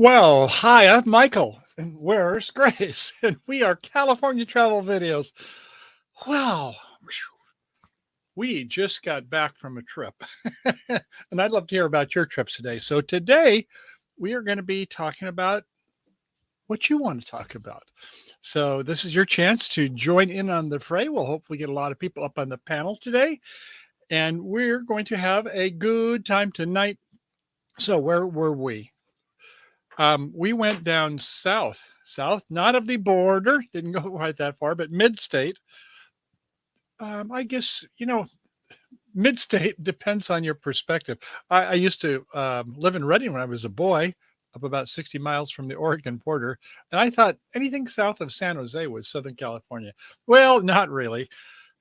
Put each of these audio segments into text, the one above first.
Well, hi, I'm Michael, and where's Grace? And we are California Travel Videos. Wow, we just got back from a trip, and I'd love to hear about your trips today. So, today we are going to be talking about what you want to talk about. So, this is your chance to join in on the fray. We'll hopefully get a lot of people up on the panel today, and we're going to have a good time tonight. So, where were we? We went down south, not of the border, didn't go quite that far, but mid-state. I guess, mid-state depends on your perspective. I used to live in Redding when I was a boy, up about 60 miles from the Oregon border, and I thought anything south of San Jose was Southern California. Well, not really.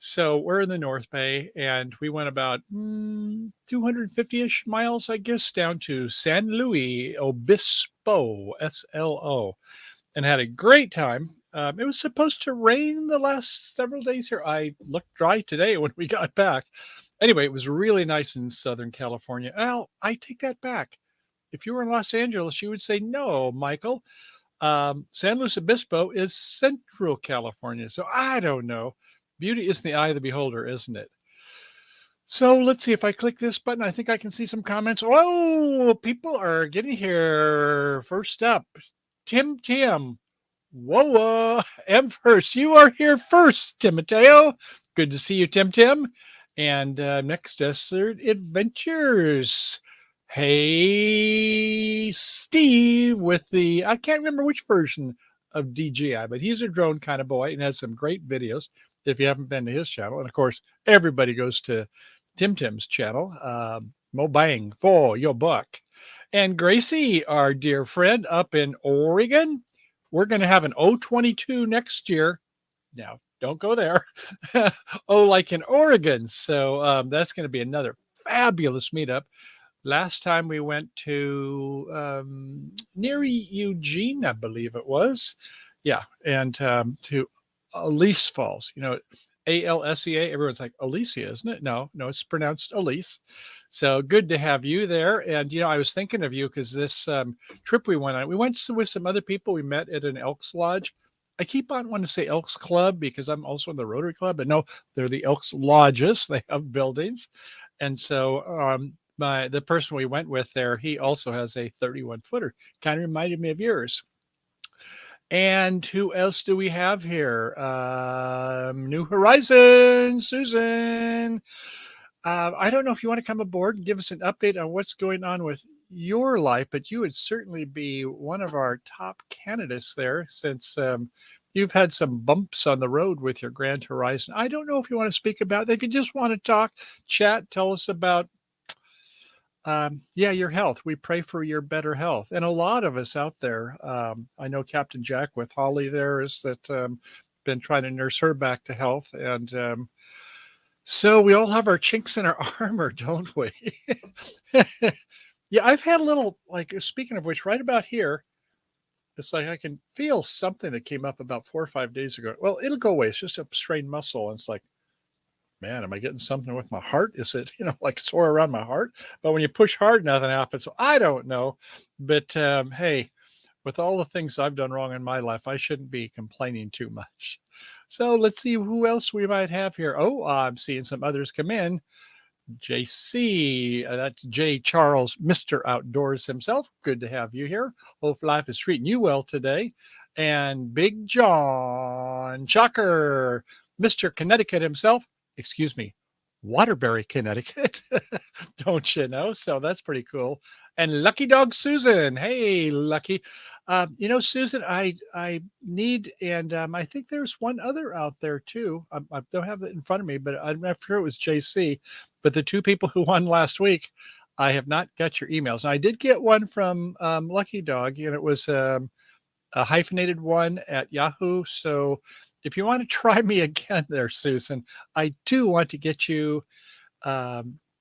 So we're in the North Bay, and we went about 250-ish miles, I guess, down to San Luis Obispo, SLO, and had a great time. It was supposed to rain the last several days here. I looked dry today when we got back. Anyway, it was really nice in Southern California. Well, I take that back. If you were in Los Angeles, you would say, no, Michael. San Luis Obispo is Central California. So I don't know. Beauty is in the eye of the beholder, isn't it? So let's see if I click this button. I think I can see some comments. Oh, people are getting here. First up, Tim. Whoa, first. You are here first, Timoteo. Good to see you, Tim. And next, Desert Adventures. Hey, Steve, with the, I can't remember which version of DJI, but he's a drone kind of boy and has some great videos if you haven't been to his channel. And of course, everybody goes to Tim's channel. Mo bang for your buck. And Gracie, our dear friend up in Oregon, we're going to have an O22 next year. Now, don't go there. Oh, like in Oregon. So that's going to be another fabulous meetup. Last time we went to near Eugene, I believe it was. Yeah, and to Elise Falls. Alsea. Everyone's like Alicia, isn't it? No, it's pronounced Elise. So good to have you there. And I was thinking of you because this trip we went on, we went with some other people. We met at an Elks Lodge. I keep on wanting to say Elks Club because I'm also in the Rotary Club, but no, they're the Elks Lodges. They have buildings, and so the person we went with there, he also has a 31 footer. Kind of reminded me of yours. And who else do we have here? New Horizons, Susan. I don't know if you want to come aboard and give us an update on what's going on with your life, but you would certainly be one of our top candidates there since you've had some bumps on the road with your Grand Horizon. I don't know if you want to speak about that. If you just want to talk, chat, tell us about your health. We pray for your better health. And a lot of us out there, I know Captain Jack with Holly there is that been trying to nurse her back to health. And so we all have our chinks in our armor, don't we? Yeah, I've had a little, like, speaking of which, right about here, it's like I can feel something that came up about 4 or 5 days ago. Well, it'll go away. It's just a strained muscle. And it's like, man, am I getting something with my heart? Is it, like sore around my heart? But when you push hard, nothing happens. So I don't know. But hey, with all the things I've done wrong in my life, I shouldn't be complaining too much. So let's see who else we might have here. Oh, I'm seeing some others come in. JC, that's J. Charles, Mr. Outdoors himself. Good to have you here. Hope life is treating you well today. And Big John Chucker, Mr. Connecticut himself. Excuse me, Waterbury, Connecticut. Don't you know? So that's pretty cool. And Lucky Dog Susan. Hey, Lucky. Susan, I need, and I think there's one other out there too. I don't have it in front of me, but I'm not sure it was JC. But the two people who won last week, I have not got your emails. And I did get one from Lucky Dog, and it was a hyphenated one at Yahoo. So if you want to try me again there, Susan, I do want to get you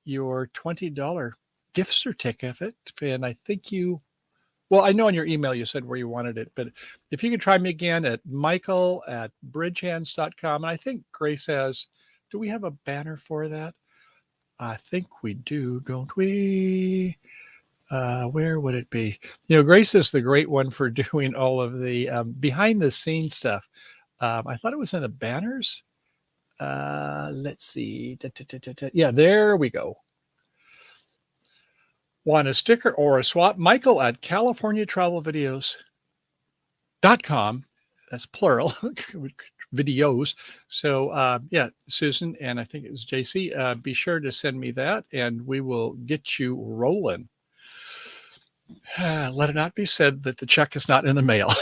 your $20 gift certificate. And I think I know in your email you said where you wanted it, but if you could try me again at michael@bridgehands.com. And I think Grace do we have a banner for that? I think we do, don't we? Where would it be? Grace is the great one for doing all of the behind the scenes stuff. I thought it was in the banners. Let's see. Yeah, there we go. Want a sticker or a swap? Michael at CaliforniaTravelVideos.com. That's plural. Videos. So yeah, Susan, and I think it was JC. Be sure to send me that and we will get you rolling. Let it not be said that the check is not in the mail.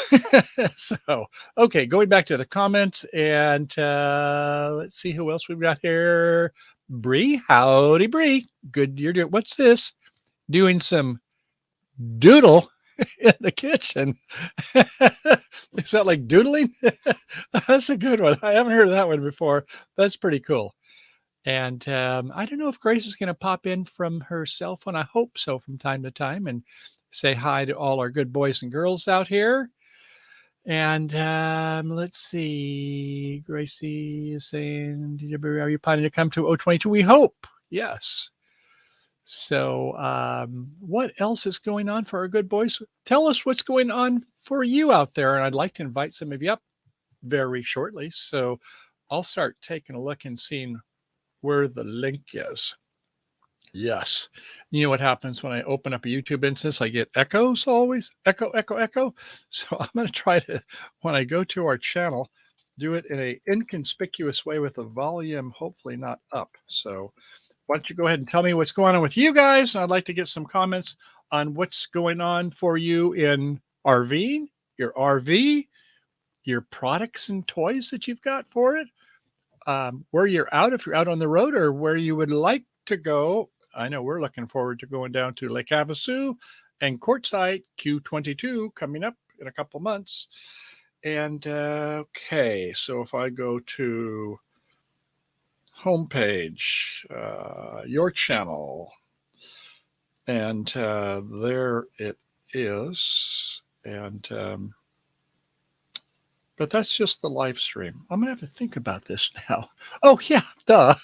So, okay, going back to the comments, and let's see who else we've got here. Bree, howdy, Bree. Good, you're doing. What's this? Doing some doodle in the kitchen. Is that like doodling? That's a good one. I haven't heard of that one before. That's pretty cool. And I don't know if Grace is going to pop in from her cell phone. I hope so from time to time and say hi to all our good boys and girls out here. And let's see. Gracie is saying, are you planning to come to O22? We hope. Yes. So what else is going on for our good boys? Tell us what's going on for you out there. And I'd like to invite some of you up very shortly. So I'll start taking a look and seeing where the link is. Yes. You know what happens when I open up a YouTube instance? I get echoes always. Echo, echo, echo. So I'm going to try to, when I go to our channel, do it in an inconspicuous way with the volume hopefully not up. So why don't you go ahead and tell me what's going on with you guys? I'd like to get some comments on what's going on for you in RVing, your RV, your products and toys that you've got for it, where you're out, if you're out on the road, or where you would like to go. I know we're looking forward to going down to Lake Havasu and Quartzsite Q22 coming up in a couple months. And okay, so if I go to homepage, your channel, and there it is. And but that's just the live stream. I'm gonna have to think about this now. Oh yeah, duh.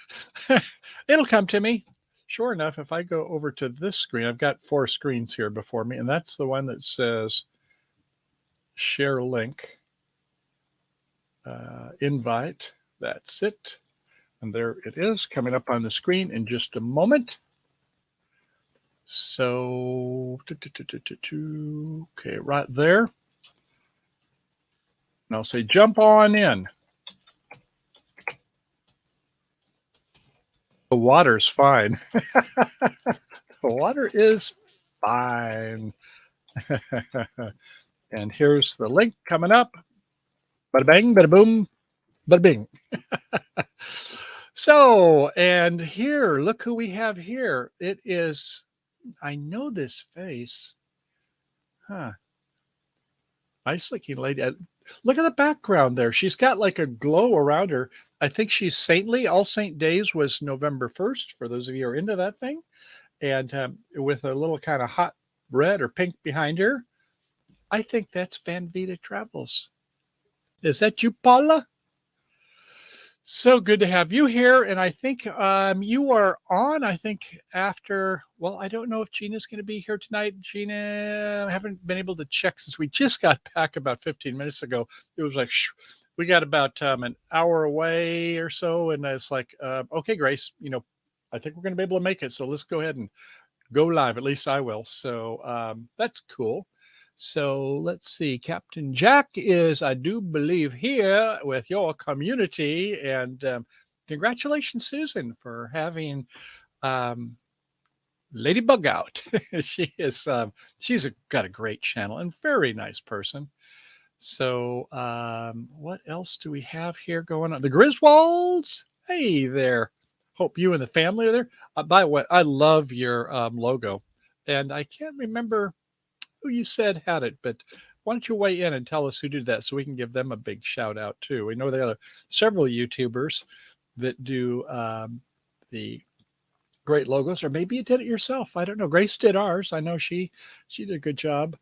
It'll come to me. Sure enough, if I go over to this screen, I've got 4 screens here before me, and that's the one that says share link, invite. That's it. And there it is coming up on the screen in just a moment. So, okay, right there. And I'll say jump on in. The water's fine. The water is fine. And here's the link coming up. Bada bang, bada boom, bada bing. So, and here, look who we have here. It is, I know this face. Huh. Nice looking lady. Look at the background there. She's got like a glow around her. I think she's saintly. All Saint Days was November 1st, for those of you who are into that thing. And with a little kind of hot red or pink behind her. I think that's Van Vita Travels. Is that you, Paula? So good to have you here. And I think you are on, I think, after, well, I don't know if Gina's going to be here tonight. Gina, I haven't been able to check since we just got back about 15 minutes ago. It was like, we got about an hour away or so. And it's like, okay, Grace, I think we're going to be able to make it. So let's go ahead and go live. At least I will. So that's cool. So let's see. Captain Jack is, I do believe, here with your community. And congratulations, Susan, for having Ladybug out. She is, she's got a great channel and very nice person. So what else do we have here going on? The Griswolds. Hey there. Hope you and the family are there. By the way, I love your logo. And I can't remember who you said had it, but why don't you weigh in and tell us who did that so we can give them a big shout out too. We know there are several YouTubers that do the great logos, or maybe you did it yourself. I don't know. Grace did ours. I know she did a good job.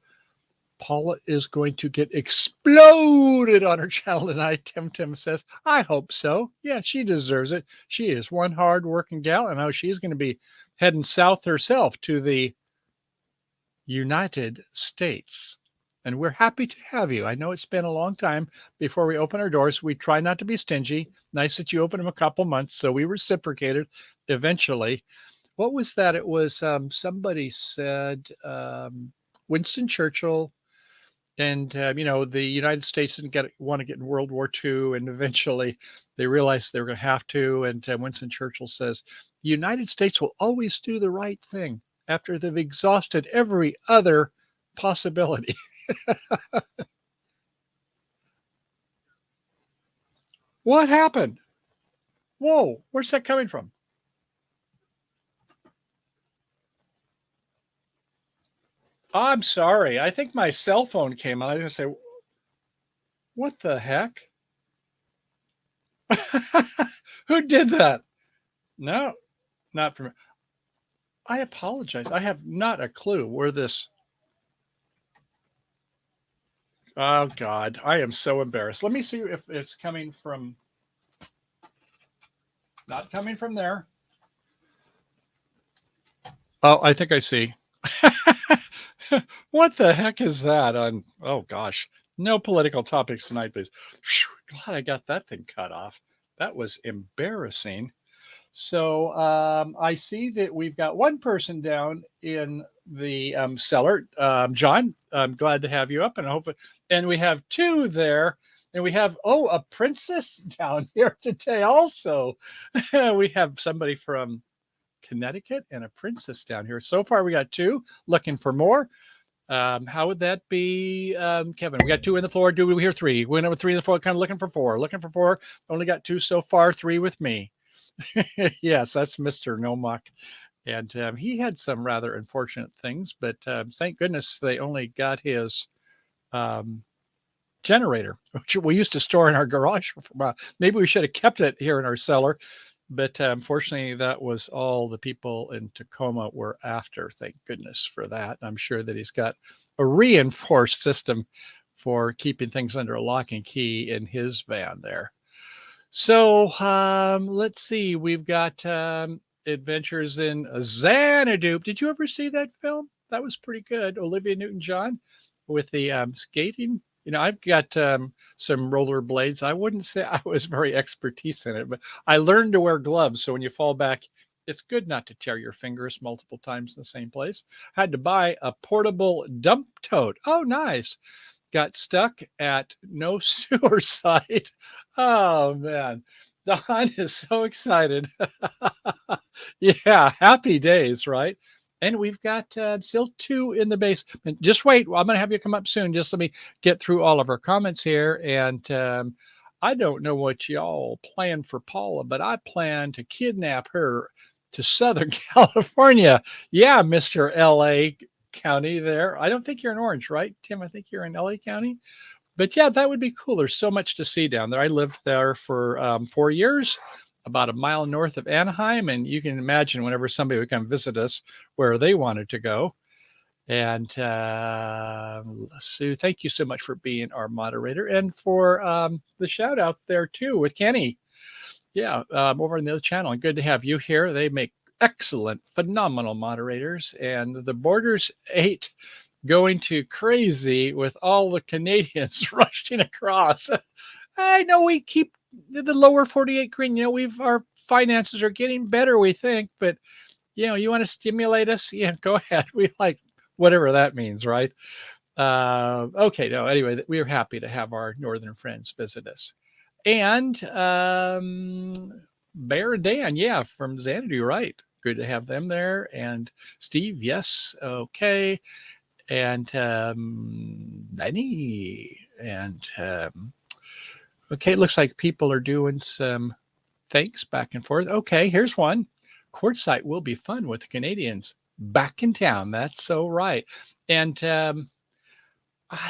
Paula is going to get exploded on her channel tonight. Tim says, I hope so. Yeah, she deserves it. She is one hard working gal, and how she's going to be heading south herself to the United States. And we're happy to have you. I know it's been a long time before we open our doors. We try not to be stingy. Nice that you opened them a couple months. So we reciprocated eventually. What was that? It was somebody said Winston Churchill and the United States didn't want to get in World War II, and eventually they realized they were going to have to. And Winston Churchill says, "The United States will always do the right thing after they've exhausted every other possibility." What happened? Whoa, where's that coming from? I'm sorry. I think my cell phone came on. I was going to say, what the heck? Who did that? No, not from. I apologize. I have not a clue where this. Oh God, I am so embarrassed. Let me see if it's coming from. Not coming from there. Oh, I think I see. What the heck is that? Oh gosh, no political topics tonight, please. Whew, glad I got that thing cut off. That was embarrassing. So I see that we've got one person down in the cellar. John, I'm glad to have you up, and I hope. And we have two there, and we have a princess down here today also. We have somebody from Connecticut and a princess down here. So far, we got two. Looking for more. How would that be, Kevin? We got two in the floor. Do we hear three? We went with three in the floor. Kind of looking for four. Looking for four. Only got two so far. Three with me. Yes, that's Mr. Nomak. And he had some rather unfortunate things, but thank goodness they only got his um, generator, which we used to store in our garage. Maybe we should have kept it here in our cellar. But unfortunately, that was all the people in Tacoma were after. Thank goodness for that. I'm sure that he's got a reinforced system for keeping things under lock and key in his van there. So let's see. We've got Adventures in Xanadu. Did you ever see that film? That was pretty good. Olivia Newton-John with the skating. I've got some roller blades. I wouldn't say I was very expertise in it, but I learned to wear gloves. So when you fall back, it's good not to tear your fingers multiple times in the same place. Had to buy a portable dump tote. Oh, nice. Got stuck at no sewer site. Oh, man. Don is so excited. Yeah, happy days, right? And we've got still two in the basement. Just wait. I'm going to have you come up soon. Just let me get through all of our comments here. And I don't know what y'all plan for Paula, but I plan to kidnap her to Southern California. Yeah, Mr. LA County there. I don't think you're in Orange, right, Tim? I think you're in LA County. But yeah, that would be cool. There's so much to see down there. I lived there for 4 years, about a mile north of Anaheim. And you can imagine whenever somebody would come visit us where they wanted to go. And Sue, thank you so much for being our moderator and for the shout out there too with Kenny. Yeah, over on the other channel. And good to have you here. They make excellent, phenomenal moderators. And the Borders 8 going to crazy with all the Canadians rushing across. I know we keep the lower 48 green. Our finances are getting better, we think, but you want to stimulate us? Yeah, go ahead. We like whatever that means, right? Okay, no, anyway, we are happy to have our northern friends visit us. And Bear and Dan, yeah, from Xanadu, right? Good to have them there. And Steve, yes, okay. And Lenny, and okay, it looks like people are doing some thanks back and forth. Okay, here's one. Quartzsite will be fun with the Canadians back in town. That's so right. And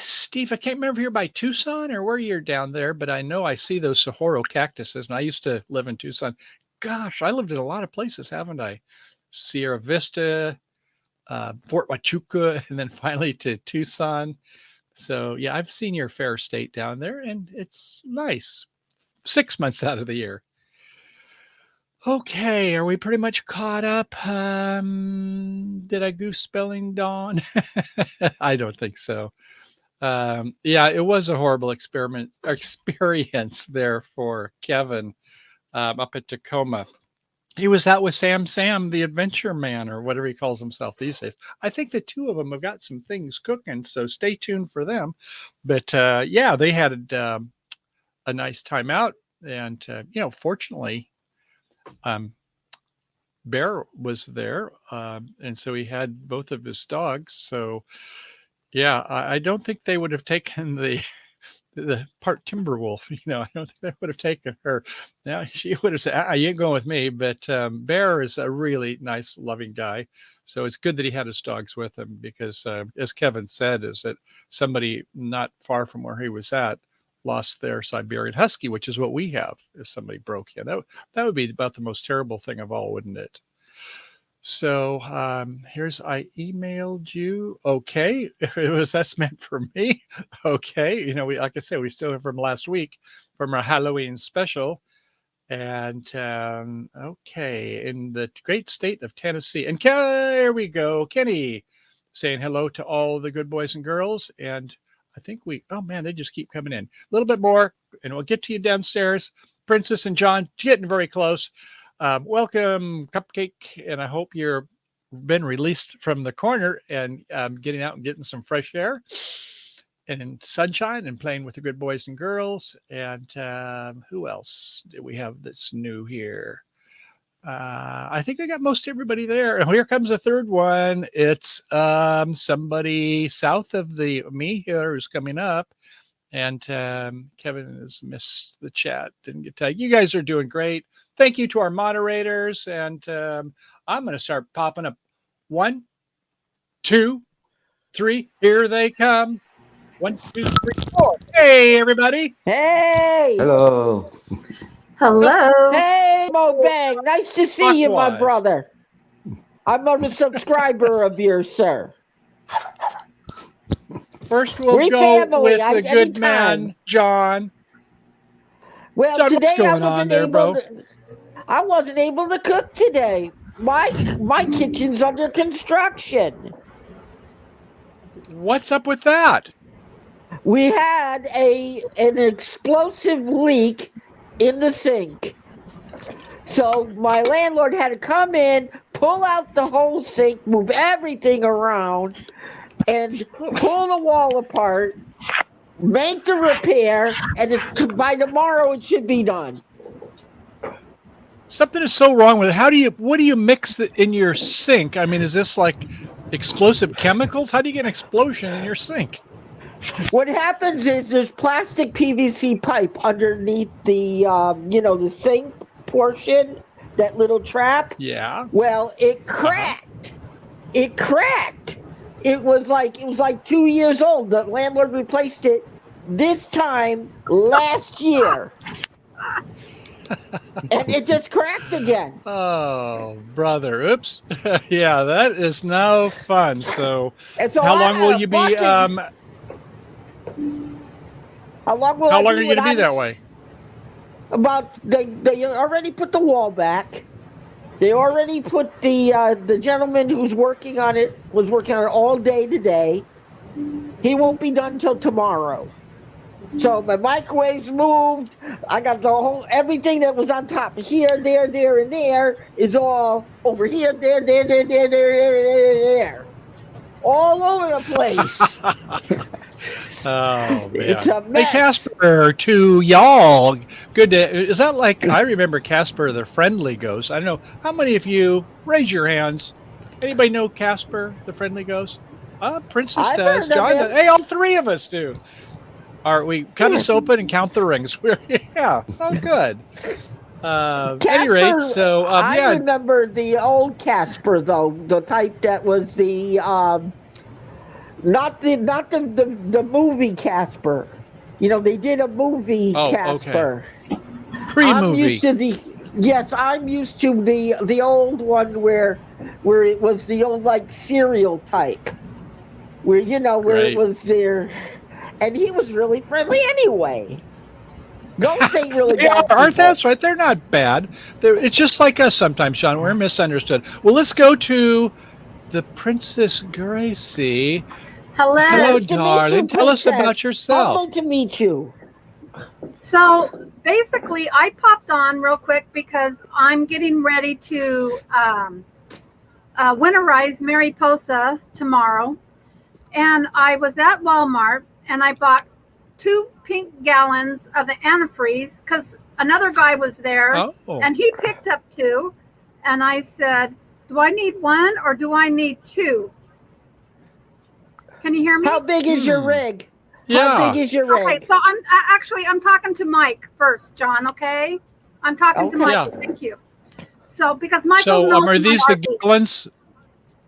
Steve, I can't remember if you're by Tucson or where you're down there, but I know I see those Saguaro cactuses. And I used to live in Tucson. Gosh, I lived in a lot of places, haven't I? Sierra Vista, Fort Huachuca, and then finally to Tucson. So yeah, I've seen your fair state down there, and it's nice 6 months out of the year. Okay, are we pretty much caught up? Did I goose spelling Dawn? I don't think so. Yeah, it was a horrible experience there for Kevin up at Tacoma. He was out with Sam, the adventure man, or whatever he calls himself these days. I think the two of them have got some things cooking, so stay tuned for them. But yeah, they had a nice time out, and fortunately, um, Bear was there, and so he had both of his dogs. So yeah, I don't think they would have taken the part timber wolf. I don't think they would have taken her. Now she would have said, "You ain't going with me." But Bear is a really nice, loving guy. So it's good that he had his dogs with him because, as Kevin said, is that somebody not far from where he was at lost their Siberian Husky, which is what we have. If somebody broke in, that would be about the most terrible thing of all, wouldn't it? So here's I emailed you. Okay, if it was that's meant for me. Okay, we like I said, we still have from last week from our Halloween special. And okay, in the great state of Tennessee. And there we go, Kenny saying hello to all the good boys and girls. And I think oh man, they just keep coming in. A little bit more, and we'll get to you downstairs. Princess and John getting very close. Welcome, Cupcake, and I hope you're been released from the corner and getting out and getting some fresh air and sunshine and playing with the good boys and girls. And who else do we have that's new here? I think I got most everybody there. And here comes a third one. It's somebody south of me here who's coming up. And Kevin has missed the chat. Didn't get tagged. You guys are doing great. Thank you to our moderators. And I'm going to start popping up. 1, 2, 3. Here they come. 1, 2, 3, 4. Hey, everybody. Hey. Hello. Hello. Hey, Mo Bang. Nice to see you, my brother. I'm a subscriber of yours, sir. First, we'll go with the good man, John. Well, John, today what's going on there, bro? I wasn't able to cook today. My kitchen's under construction. What's up with that? We had an explosive leak in the sink. So my landlord had to come in, pull out the whole sink, move everything around, and pull the wall apart, make the repair, and by tomorrow it should be done. Something is so wrong with it. What do you mix in your sink? I mean, is this like explosive chemicals? How do you get an explosion in your sink? What happens is there's plastic PVC pipe underneath the sink portion, that little trap. Yeah. Well, it cracked. It cracked. It was like 2 years old. The landlord replaced it this time last year. And it just cracked again. Oh, brother. Oops. Yeah, that is no fun. So how long will you be how long are you going to be that way? They already put the wall back. They already put the gentleman who's working on it was working on it all day today. He won't be done till tomorrow. So my microwave's moved. I got everything that was on top here, there, and there is all over here, there. All over the place. Oh, man. It's a mess. Hey, Casper, to y'all. Is that like, I remember Casper the Friendly Ghost. I don't know. How many of you, raise your hands. Anybody know Casper the Friendly Ghost? Princess does. John does. Hey, all three of us do. All right, we cut us open and count the rings. Yeah. Oh, good. At any rate, so I remember the old Casper, though, the type that was the not the movie Casper. They did a movie Casper. Okay. Pre-movie. I'm used to the old one where it was the old like serial type, where it was there. And he was really friendly anyway. Ghosts ain't really They bad. aren't people. that's right? They're not bad. It's just like us sometimes, Sean. We're misunderstood. Well, let's go to the Princess Gracie. Hello. Hello, Nice to meet darling. you, Tell us Princess. about yourself. Humbled to meet you. So basically, I popped on real quick because I'm getting ready to winterize Mariposa tomorrow. And I was at Walmart and I bought 2 pink gallons of the antifreeze because another guy was there Oh, and he picked up 2. And I said, do I need 1 or do I need 2? Can you hear me? How big is your rig? yeah. How big is your rig? Okay, so I'm talking to Mike first, John. Okay, I'm talking to Okay. Mike. Yeah. Thank you. So because Michael So, knows are these my the RV. gallons?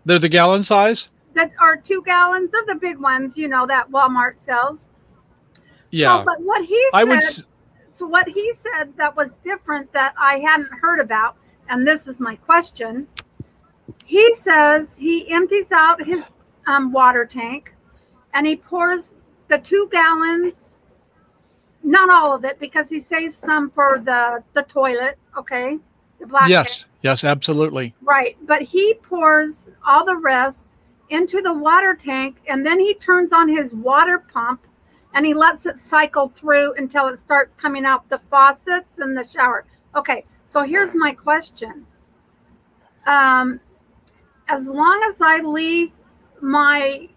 They're the gallon size? That are 2 gallons? They're the big ones, you know, that Walmart sells. Yeah. So, but what he I said, would. so what he said that was different that I hadn't heard about, and this is my question. He says he empties out his water tank, and he pours the 2 gallons. Not all of it, because he saves some for the toilet, okay? The black tank. Yes. Yes, absolutely. Right. But he pours all the rest into the water tank, and then he turns on his water pump and he lets it cycle through until it starts coming out the faucets and the shower. Okay, so here's my question. As long as I leave my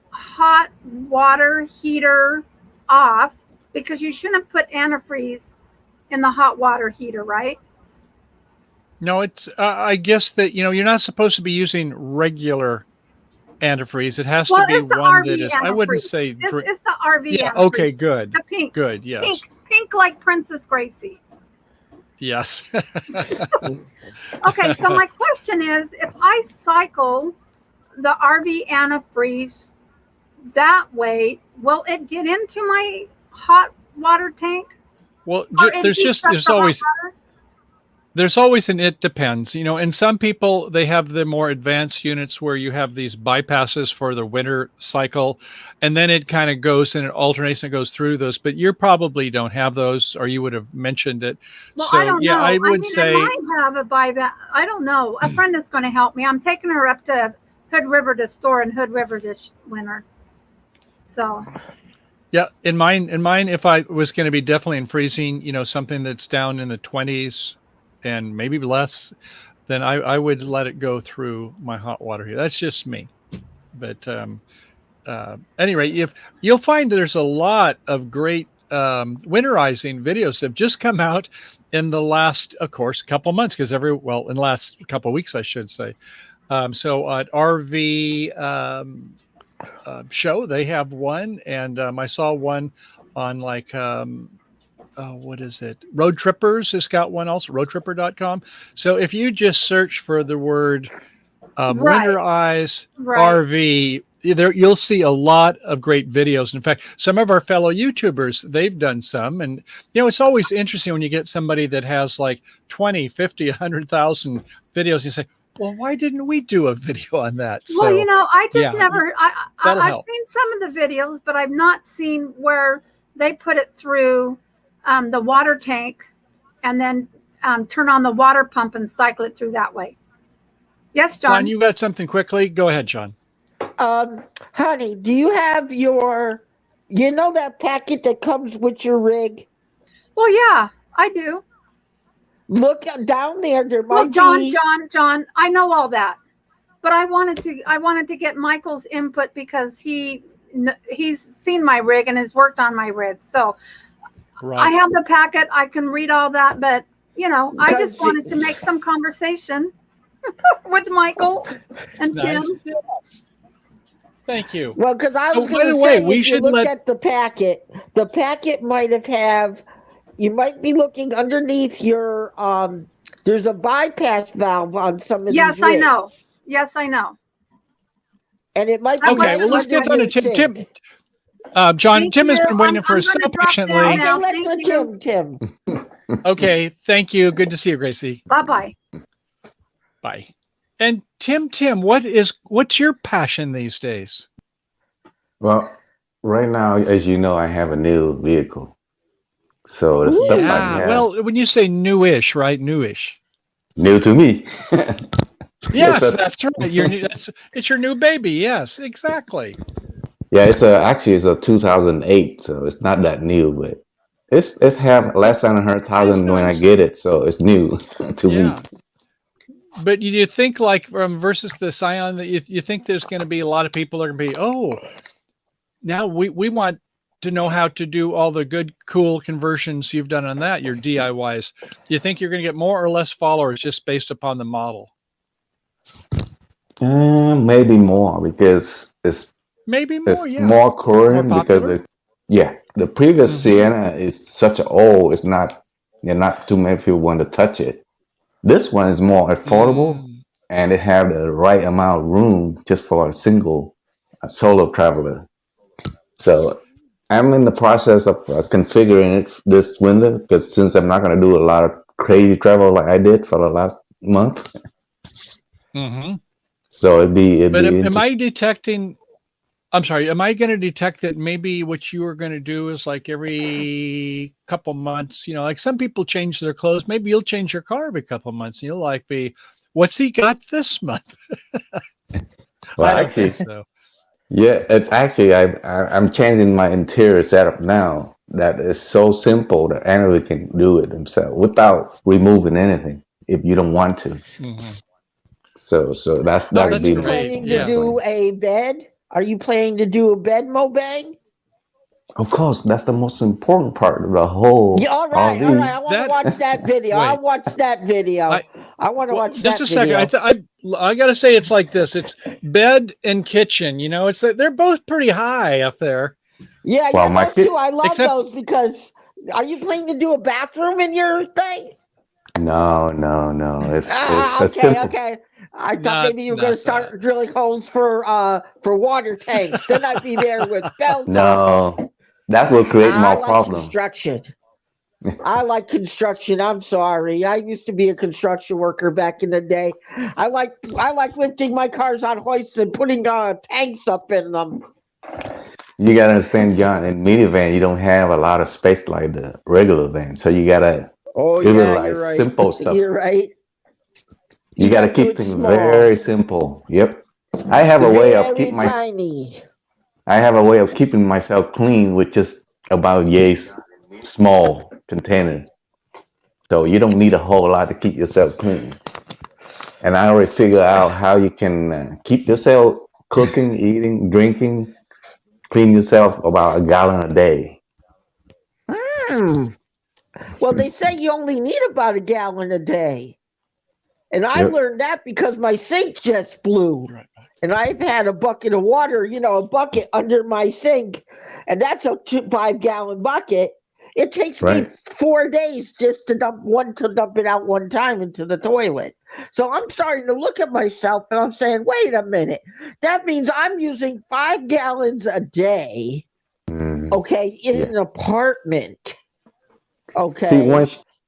hot water heater off, because you shouldn't put antifreeze in the hot water heater, right? No, it's. I guess that you're not supposed to be using regular antifreeze. It has to be it's the one RV that is. I wouldn't antifreeze. say. It's the RV Yeah. antifreeze. Okay. Good. The pink. Good. Yes. Pink like Princess Gracie. Yes. Okay, so my question is, if I cycle the RV antifreeze that way, will it get into my hot water tank? Well, Or it there's heats up the hot water? there's always an it depends. And some people, they have the more advanced units where you have these bypasses for the winter cycle, and then it kind of goes and it alternates and it goes through those. But you probably don't have those, or you would have mentioned it. Well, So I don't know. I would I say might have a buyback. I don't know. A friend is going to help me. I'm taking her up to Hood River to store in Hood River this winter. So yeah, in mine, if I was going to be definitely in freezing, something that's down in the 20s and maybe less, then I would let it go through my hot water here. That's just me. But anyway, if you'll find there's a lot of great winterizing videos that have just come out in the last, of course, couple months, because in the last couple of weeks, I should say. So at RV show, they have one, and I saw one on what is it? Road Trippers has got one also, roadtripper.com. So if you just search for the word winterize RV, you'll see a lot of great videos. In fact, some of our fellow YouTubers, they've done some. And, it's always interesting when you get somebody that has like 20, 50, 100,000 videos. You say, well, why didn't we do a video on that? Well, So, I just never, that'll I've help. seen some of the videos, but I've not seen where they put it through the water tank and then turn on the water pump and cycle it through that way. Yes, John. John, you got something quickly? Go ahead, John. Honey, do you have that packet that comes with your rig? Well, yeah, I do. Look down there. There might John, be. John, I know all that, but I wanted to get Michael's input because he's seen my rig and has worked on my rig. So Right. I have the packet. I can read all that, but I just wanted to make some conversation with Michael and Tim. Yes. Thank you. Well, because I was by going the to way, say, we if you should looked at the packet might have. You might be looking underneath your. There's a bypass valve on some of these rigs. Yes, I know. Yes, I know. And it might be. Okay, well, let's get on to Tim. John, Thank Tim has you. been waiting I'm for us so gonna drop patiently. down Okay, now. let's Thank let you. Tim. Okay, thank you. Good to see you, Gracie. Bye-bye. Bye. And Tim, what's your passion these days? Well, right now, as you know, I have a new vehicle. So the Ooh. stuff I Yeah. have Well, when you say newish, right? Newish. new to me. It's Yes, a that's right. Your new. It's your new baby. Yes, exactly. yeah. It's a actually it's a 2008, so it's not that new, but it have less than It's 100,000 when I nice. get it, so it's new to me. Yeah. But you think like versus the Scion that you think there's going to be a lot of people are going to be, oh, now we want to know how to do all the good cool conversions you've done on that, your DIYs. You think you're going to get more or less followers just based upon the model? Maybe more because Maybe more, it's yeah. more More current because popular. the previous Mm-hmm. Sienna is such old. It's not not too many people want to touch it. This one is more affordable Mm. and it have the right amount of room just for a single solo traveler. So I'm in the process of configuring it this winter because since I'm not going to do a lot of crazy travel like I did for the last month, Mm-hmm. so it'd But be am I interesting. detecting? I'm sorry. Am I going to detect that maybe what you are going to do is like every couple months? You know, like some people change their clothes. Maybe you'll change your car every couple months, and you'll like be, what's he got this month? Well, I don't think actually, so. yeah, actually, I'm changing my interior setup now. That is so simple that anyone can do it themselves without removing anything if you don't want to. Mm-hmm. So that Oh, Are would that's be you my great. planning to my Yeah. do plan. a bed? Are you planning to do a bed mobang? Of course, that's the most important part of the Yeah, whole all right. RV. I want to That watch that video. I'll wait. watch that video. I I want to well, watch just that a second. video. I got to say it's like this. It's bed and kitchen. You know, it's they're both pretty high up there. Yeah, Well, yeah, my those two. kid, I love Except those because are you planning to do a bathroom in your thing? no. It's Ah, a okay, simple. okay. I thought maybe you were going to not that. start drilling holes for water tanks. Then I'd be there with belts on. No, that will create I more like problem. construction. I like construction. I'm sorry. I used to be a construction worker back in the day. I like lifting my cars on hoists and putting tanks up in them. You gotta understand, John. In minivan, you don't have a lot of space like the regular van, so you gotta Oh yeah, you're utilize right. simple stuff. You're right. You You gotta got to do keep it things very small, simple. Yep. I have a way of very keep my tiny. I have a way of keeping myself clean with just about yay's small container. So you don't need a whole lot to keep yourself clean. And I already figure out how you can keep yourself cooking, eating, drinking, clean yourself about a gallon a day. Hmm. Well, they say you only need about a gallon a day. And I Yep. learned that because my sink just blew. Right back. And I've had a bucket of water, a bucket under my sink. And that's a 5-gallon bucket. It takes me Right. 4 days just to dump it out one time into the toilet. So I'm starting to look at myself and I'm saying, wait a minute. That means I'm using 5 gallons a day, Mm, okay, in yeah. an apartment. See, Okay.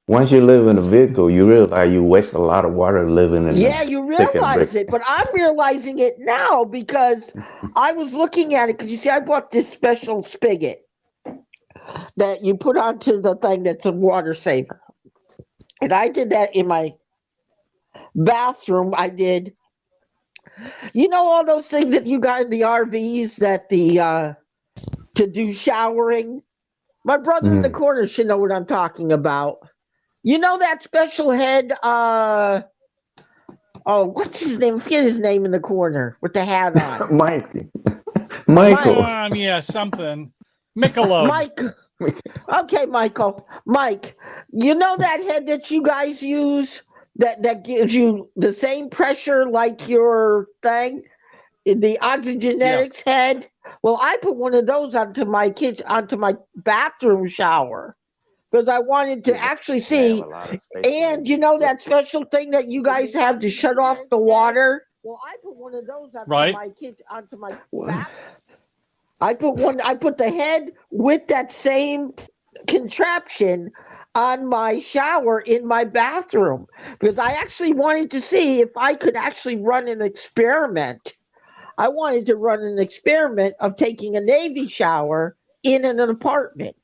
once you live in a vehicle, you realize you waste a lot of water living in Yeah, a you stick and realize brick. it, but I'm realizing it now because I was looking at it because you see, I bought this special spigot that you put onto the thing that's a water saver. And I did that in my bathroom. I did, all those things that you got in the RVs that to do showering. My brother in the Mm. corner should know what I'm talking about. You know that special head, what's his name? I forget his name in the corner with the hat on. Mike, Mike. Michael. Yeah, something. Michelob. Mike. Okay, Michael. Mike, you know that head that you guys use that gives you the same pressure like your thing? The Yeah. oxygenetics head? Well, I put one of those onto my bathroom shower because I wanted to Yeah, actually and I have see. a lot of space for And you. you know Yep. that special thing that you guys have to shut off the water? Well, I put one of those Right. onto my bath. I put the head with that same contraption on my shower in my bathroom because I actually wanted to see if I could actually run an experiment. I wanted to run an experiment of taking a Navy shower in an apartment.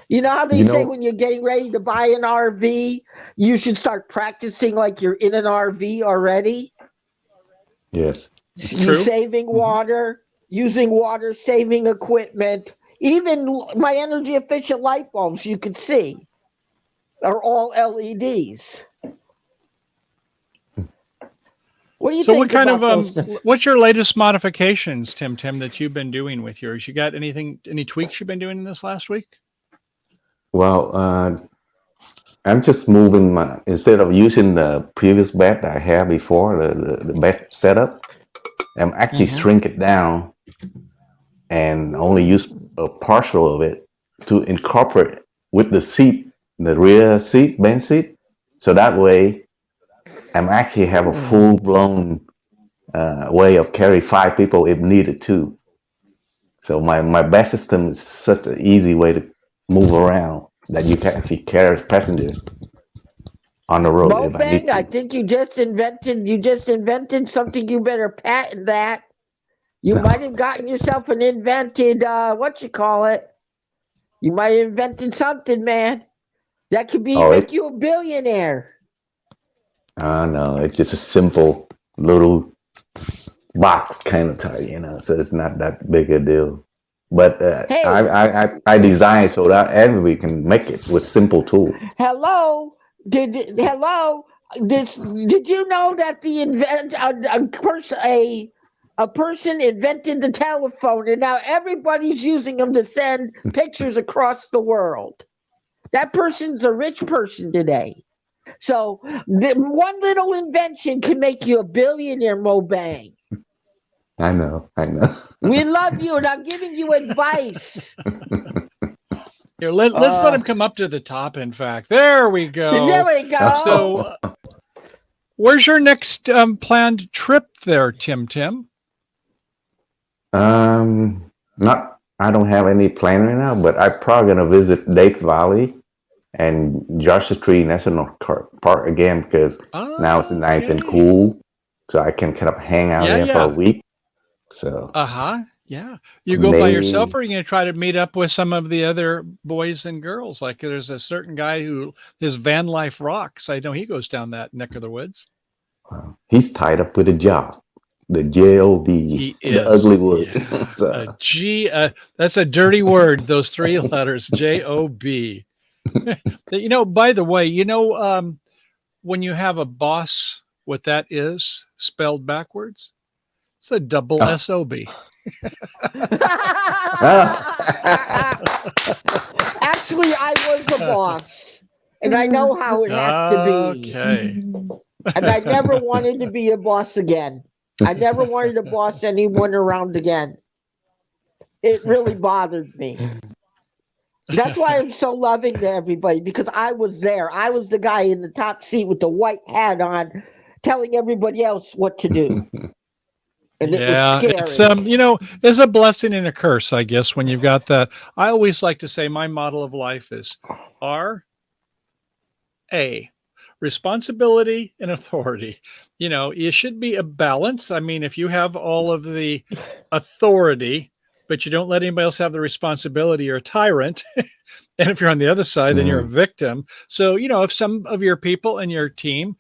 You know how they You say know, when you're getting ready to buy an RV, you should start practicing like you're in an RV already? yes. It's You true. saving Mhm. water, using water saving equipment. Even my energy efficient light bulbs you can see are all LEDs. What do you So what think kind of about those things? what's your latest modifications, Tim, that you've been doing with yours? You got any tweaks you've been doing in this last week? Well, I'm just moving my, instead of using the previous bed I had before, the bed setup, I'm actually Mm-hmm. shrink it down and only use a partial of it to incorporate with the seat, the rear seat, bench seat. So that way, I'm actually have a full blown way of carry 5 people if needed too. So my bed system is such an easy way to move around that you can actually carry passengers on the road if I need Mobang, I to. think you just invented something. You better patent that. You might have gotten yourself an invented what you call it. You might have invented something, man. That could be Oh, make it, you a billionaire. no, it's just a simple little box kind of type, so it's not that big a deal. But Hey, I designed so that everybody can make it with simple tool. hello. Hello? Did you know that the invent a person invented the telephone and now everybody's using them to send pictures across the world? That person's a rich person today. So one little invention can make you a billionaire, Mobang. I know. We love you, and I'm giving you advice. Here, let's let him come up to the top. In fact, there we There go. we So, go. where's your next planned trip there, Tim? Not. I don't have any plan right now, but I'm probably gonna visit Lake Valley and Joshua Tree National Park again because now it's nice and Okay. cool, so I can kind of hang out Yeah, there for a yeah. week. So Uh-huh. Yeah. You go by yourself, maybe or are you going to try to meet up with some of the other boys and girls? Like there's a certain guy who his van life rocks. I know he goes down that neck of the woods. he's tied up with a job, the job, He the ugly is. word. Yeah. So That's a dirty word, those three letters, JOB. By the way, when you have a boss, what that is spelled backwards? It's a double oh. SOB. Actually, I was a boss, and I know how it has to be. Okay. And I never wanted to be a boss again. I never wanted to boss anyone around again. It really bothered me. That's why I'm so loving to everybody, because I was there. I was the guy in the top seat with the white hat on, telling everybody else what to do. And it was Yeah, scary. it's a blessing and a curse, I guess, when you've got that. I always like to say my model of life is RA, responsibility and authority. You should be a balance. I mean, if you have all of the authority, but you don't let anybody else have the responsibility, you're a tyrant. And if you're on the other side, then you're a Mm. victim. So, if some of your people and your team,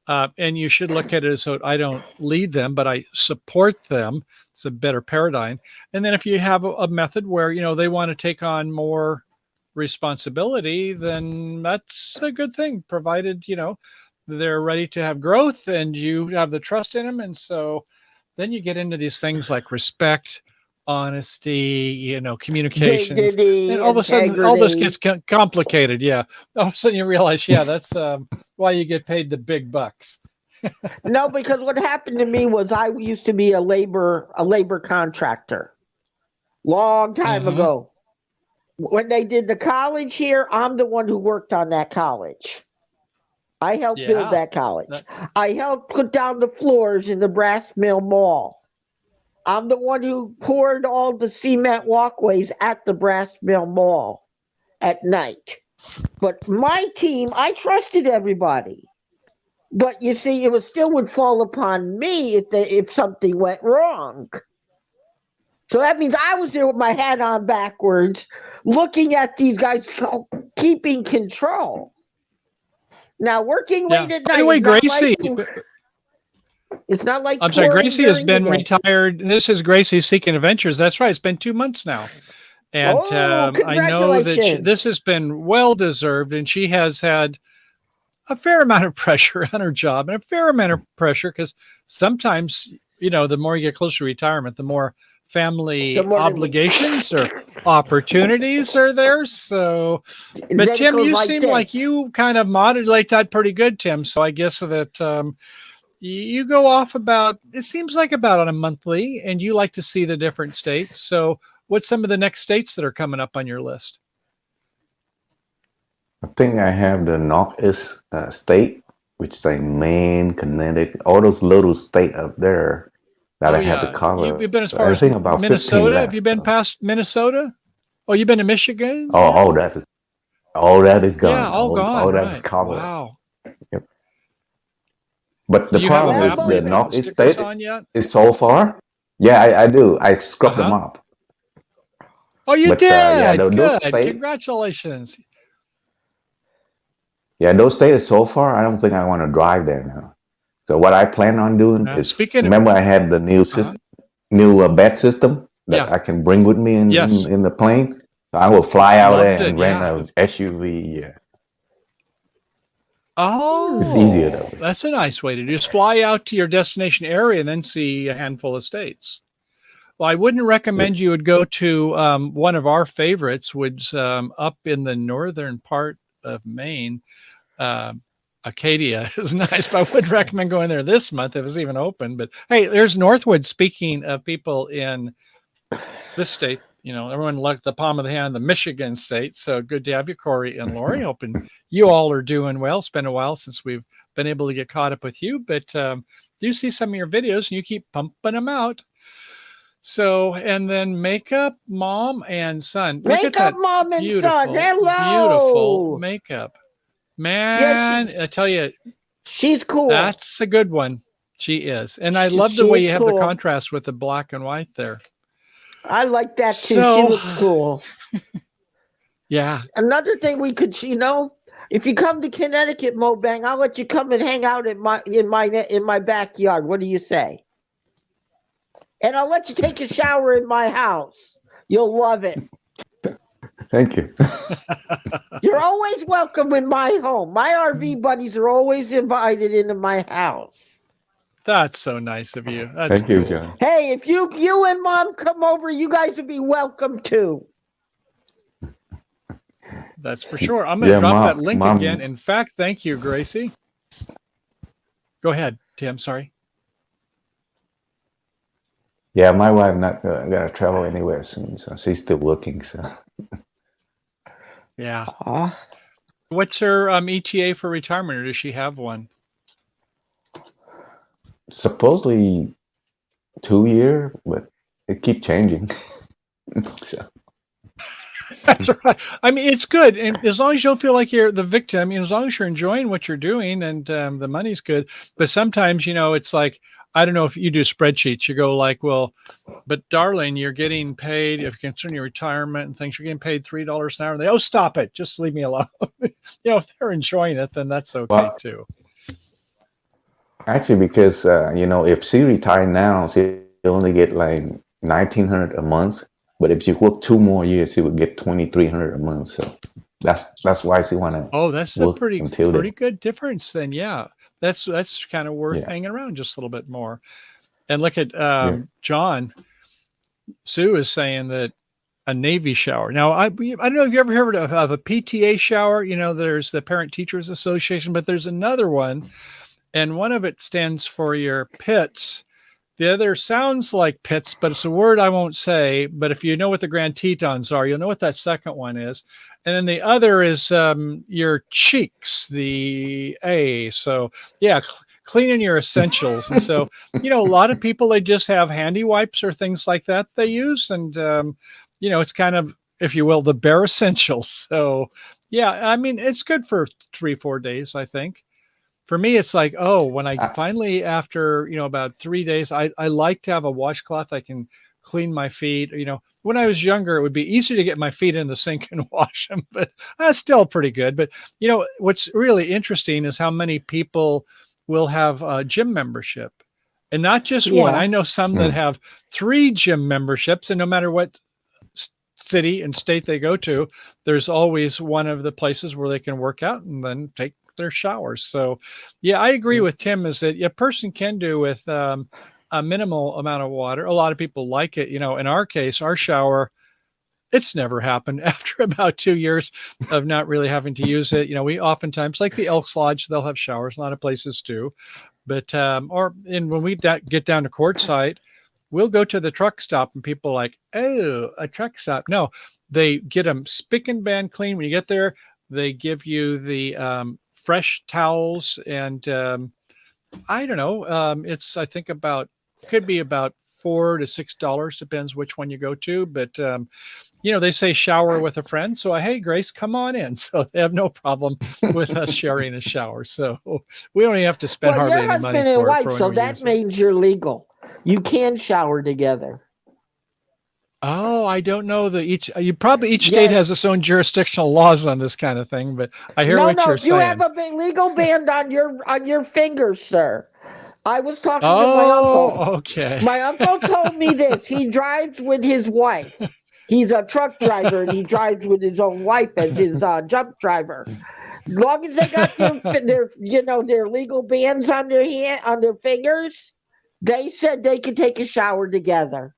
and you should look at it as so I don't lead them, but I support them. It's a better paradigm. And then if you have a method where, they want to take on more responsibility, then that's a good thing, provided, they're ready to have growth and you have the trust in them. And so then you get into these things like respect, honesty, communications, and Dignity, all of a sudden all this integrity. gets complicated. Yeah. All of a sudden you realize, yeah, that's why you get paid the big bucks. No, because what happened to me was I used to be a labor contractor long time Mm-hmm. ago. When they did the college here, I'm the one who worked on that college. I helped build Yeah. that college. I helped put down the floors in the Brass Mill Mall. I'm the one who poured all the cement walkways at the Brass Mill Mall at night. But my team, I trusted everybody. But you see, it still would fall upon me if something went wrong. So that means I was there with my hat on backwards, looking at these guys keeping control. Now, working late at By night the way, is not Gracie, it's not like I'm sorry, touring Gracie has during the been day. retired. And this is Gracie Seeking Adventures. That's right. It's been 2 months now. And Oh, I know that congratulations. this has been well deserved. And she has had a fair amount of pressure on her job and a fair amount of pressure because sometimes, the more you get closer to retirement, the more family The more they- obligations or opportunities are there. So, Then but it Tim, goes you like seem this. like you kind of modulate that pretty good, Tim. So I guess that you go off about, it seems like about on a monthly, and you like to see the different states. So what's some of the next states that are coming up on your list? I think I have the Northeast state, which is like Maine, Connecticut, all those little states up there that I had to cover. You've been as far I as think about 15 Minnesota. left. Have you been past Minnesota? Oh, you've been to Michigan? Oh, all that is gone. Yeah, all gone. All that's Right. covered. Wow. Yep. But the Do you have a problem map is where the you put Northeast stickers state on yet? is so far. Yeah, I do. I scrubbed them up. Oh, you But, did? yeah, those Good. states- Congratulations. Yeah, those states so far, I don't think I want to drive there now. So what I plan on doing is, Speaking of- remember I had the new system, new bed system that Yeah. I can bring with me in Yes. in the plane. So I will fly out Loved there it, and rent yeah. an SUV. Yeah. Oh, It's easier that way. That's a nice way to do. Just fly out to your destination area and then see a handful of states. Well, I wouldn't recommend you would go to one of our favorites, which up in the northern part of Maine. Acadia is nice, but I would recommend going there this month if it's even open. But hey, there's Northwood. Speaking of people in this state, everyone likes the palm of the hand, the Michigan state. So good to have you, Corey and Lori. Hoping you all are doing well. It's been a while since we've been able to get caught up with you, but do see some of your videos and you keep pumping them out. So, and then makeup, mom and son. Look at Makeup, that mom and son. Hello. beautiful makeup. Man, Yes, I tell you, she's cool. that's a good one. She is. And I love the way She's you have the cool. contrast with the black and white there. I like that too. So- She looks cool. Yeah. Another thing we could, if you come to Connecticut, Mobang, I'll let you come and hang out in my backyard. What do you say? And I'll let you take a shower in my house. You'll love it. Thank you. You're always welcome in my home. My RV buddies are always invited into my house. That's so nice of you. That's Thank you, cool. John. Hey, if you and mom come over, you guys would be welcome too. That's for sure. I'm going to Yeah, drop Mom- that link Mom- again. In fact, thank you, Gracie. Go ahead, Tim. Sorry. Yeah, my wife not gonna travel anywhere soon, so she's still working. So Yeah. Aw. What's her ETA for retirement, or does she have one? supposedly 2 year, but it keep changing. So. That's right. I mean, it's good. And as long as you don't feel like you're the victim, as long as you're enjoying what you're doing and the money's good. But sometimes, it's like, I don't know if you do spreadsheets, you go like, well, but darling, you're getting paid, if you're concerning your retirement and things, you're getting paid $3 an hour. And they, stop it. Just leave me alone. If they're enjoying it, then that's okay Well, too. Actually, because if she retired now, she only get like $1,900 a month. But if she worked 2 more years, she would get $2,300 a month. So that's why she want to. Oh, that's a pretty then. good difference then. Yeah, that's kind of worth hanging around just a little bit more. And look at John. Sue is saying that a Navy shower. Now, I don't know if you ever heard of a PTA shower. There's the Parent Teachers Association, but there's another one, and one of it stands for your PITS. The other sounds like pits, but it's a word I won't say. But if you know what the Grand Tetons are, you'll know what that second one is. And then the other is your cheeks, the A. So, yeah, cleaning your essentials. And so, a lot of people, they just have handy wipes or things like that they use. And, it's kind of, if you will, the bare essentials. So, yeah, I mean, it's good for 3-4 days, I think. For me, it's like, when I finally, after, about 3 days, I like to have a washcloth I can clean my feet. When I was younger, it would be easier to get my feet in the sink and wash them, but that's still pretty good. But what's really interesting is how many people will have a gym membership, and not just one. Yeah. I know some that have 3 gym memberships, and no matter what city and state they go to, there's always one of the places where they can work out and then take their showers. So yeah, I agree with Tim, is that a person can do with a minimal amount of water. A lot of people like it. In our case, our shower, it's never happened after about 2 years of not really having to use it. We oftentimes, like the Elks Lodge, they'll have showers. A lot of places do. But when we get down to Quartzsite, we'll go to the truck stop, and people are like, oh, a truck stop. No, they get them spick and ban clean. When you get there, they give you the fresh towels, and I don't know. It's, I think, could be about $4 to $6, depends which one you go to. But they say shower with a friend. So, hey, Grace, come on in. So they have no problem with us sharing a shower. So we don't even have to spend hardly any money and for wife, it. So that means you're legal. You can shower together. Oh, I don't know that each state has its own jurisdictional laws on this kind of thing, but I hear what you're saying. You have a legal band on your fingers, sir. I was talking to my uncle. Okay. My uncle told me this. He drives with his wife. He's a truck driver, and he drives with his own wife as his jump driver. As long as they got their legal bands on their fingers, they said they could take a shower together.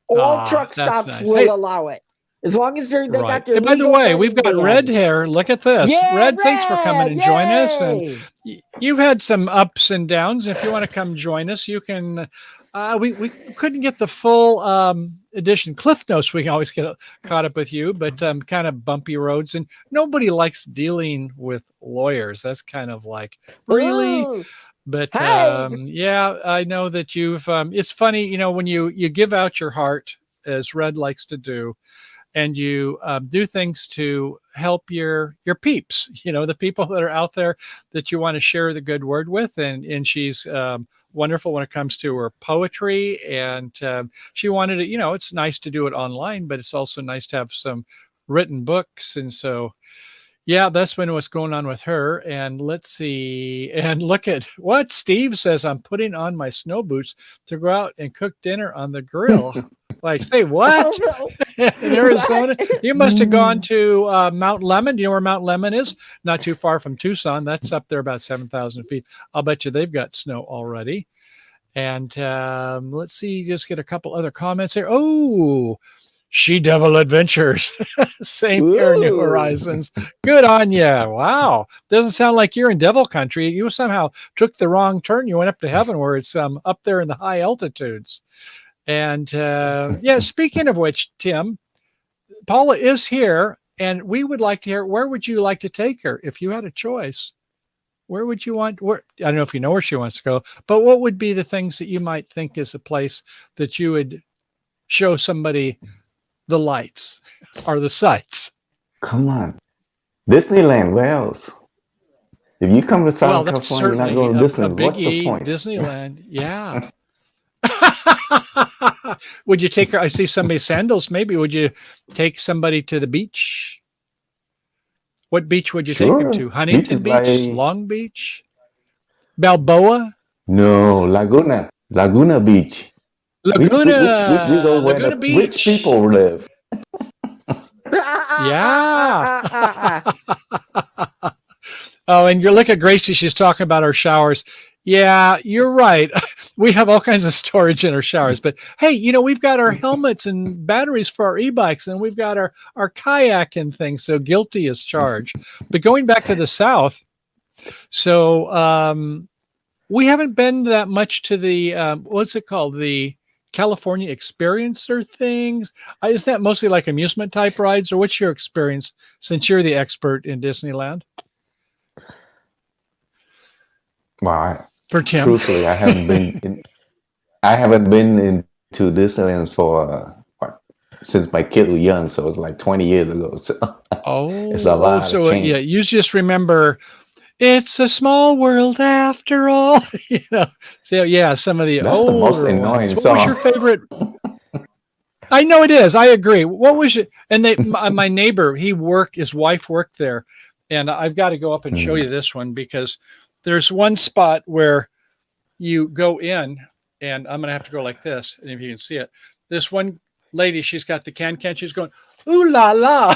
All truck stops will allow it. As long as they got their. And by the way, we've got Red here. Look at this. Yeah, Red, thanks for coming and joining us. And you've had some ups and downs. If you want to come join us, you can. We couldn't get the full edition Cliff Notes. We can always get caught up with you, but kind of bumpy roads, and nobody likes dealing with lawyers. That's kind of like, really. Ooh. But yeah, I know that you've. It's funny, when you give out your heart, as Red likes to do, and you do things to help your peeps. The people that are out there that you want to share the good word with, and she's wonderful when it comes to her poetry, and she wanted to. It's nice to do it online, but it's also nice to have some written books, and so. Yeah, that's been what's going on with her. And let's see. And look at what Steve says. I'm putting on my snow boots to go out and cook dinner on the grill. Like, say what? In Arizona? You must have gone to Mount Lemmon. Do you know where Mount Lemmon is? Not too far from Tucson. That's up there about 7,000 feet. I'll bet you they've got snow already. And let's see, just get a couple other comments here. Oh, She Devil Adventures. Same here, New Horizons. Good on ya. Wow. Doesn't sound like you're in devil country. You somehow took the wrong turn. You went up to heaven where it's up there in the high altitudes. And yeah, speaking of which, Tim, Paula is here, and we would like to hear, where would you like to take her if you had a choice? Where would you want? I don't know if you know where she wants to go, but what would be the things that you might think is a place that you would show somebody the lights or the sights? Come on. Disneyland, where else? If you come to Southern California, you're not going to Disneyland. What's the point? Disneyland, yeah. Would you take her? I see somebody's sandals. Maybe would you take somebody to the beach? What beach would you take them to? Huntington Beach, Long Beach, Balboa? No, Laguna Beach. Laguna, we go where Laguna the Beach. rich people live. Yeah. Oh, and you look at Gracie. She's talking about our showers. Yeah, you're right. We have all kinds of storage in our showers. But hey, we've got our helmets and batteries for our e-bikes, and we've got our kayak and things. So guilty as charged. But going back to the South, so we haven't been that much to the, what's it called? The California Experiencer things. Is that mostly like amusement type rides, or what's your experience since you're the expert in Disneyland? Well, for Tim, truthfully, I haven't been into Disneyland for since my kid was young, so it's like 20 years ago. So it's a lot. So yeah, you just remember It's a small world after all. So yeah, some of the That's the most older annoying ones. What was your song. favorite? I know it is. I agree. What was it? And my neighbor, his wife worked there, and I've got to go up and show you this one because there's one spot where you go in, and I'm gonna have to go like this, and if you can see it, this one lady, she's got the can, she's going, ooh la la.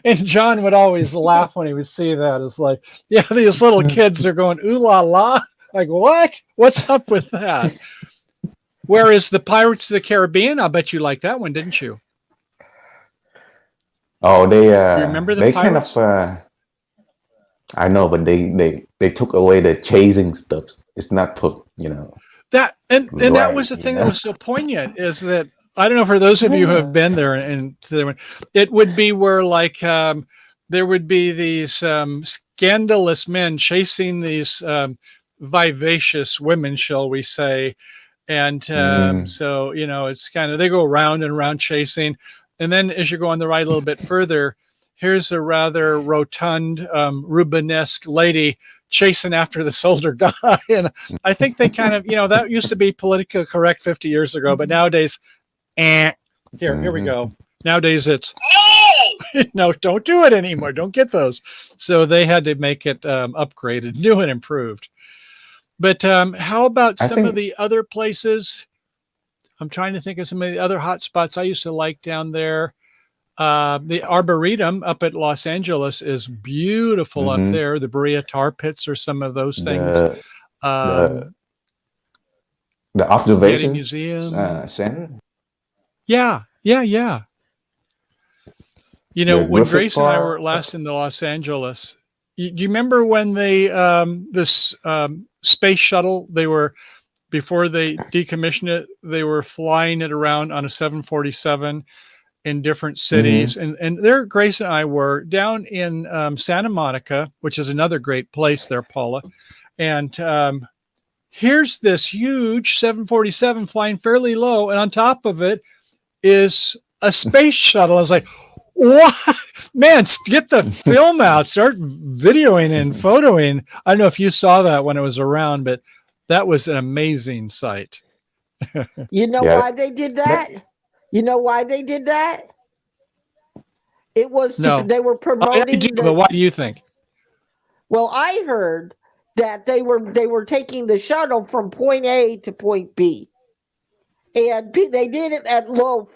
And John would always laugh when he would see that. It's like, yeah, these little kids are going, ooh la la. Like, what? What's up with that? Whereas the Pirates of the Caribbean, I bet you like that one, didn't you? Oh, You remember the they kind Pirates? of I know, but they took away the chasing stuff. It's not put, That and that right, was the thing that was so poignant is that I don't know for those of you who have been there and it would be where like there would be these scandalous men chasing these vivacious women, shall we say, and Mm, so it's kind of they go round and round chasing, and then as you go on the right a little bit further, here's a rather rotund Rubenesque lady chasing after this older guy. And I think they kind of, that used to be politically correct 50 years ago, but nowadays, here we mhm. go. Nowadays it's, no, don't do it anymore. Don't get those. So they had to make it upgraded, new and improved. But how about I some of think. the other places? I'm trying to think of some of the other hot spots I used to like down there. The Arboretum up at Los Angeles is beautiful up Hmm. there. The Berea tar pits or some of those things. the the Um, the Getty observation Museum. center, Yeah, yeah, yeah. the When Griffith Grace and I were Park. last in Los Angeles, do you remember when they this space shuttle before they decommissioned it, they were flying it around on a 747 in different Hmm. cities. And there, Grace and I were down in Santa Monica, which is another great place there, Paula. And here's this huge 747 flying fairly low. And on top of it is a space shuttle. I was like, what? Man, get the film out, start videoing and photoing. I don't know if you saw that when it was around, but that was an amazing sight. You know Yeah, why they did that. that? You know why they did that? It was No, they were I do, promoting but the. why do you think? Well, I heard that they were taking the shuttle from point A to point B, and they did it at low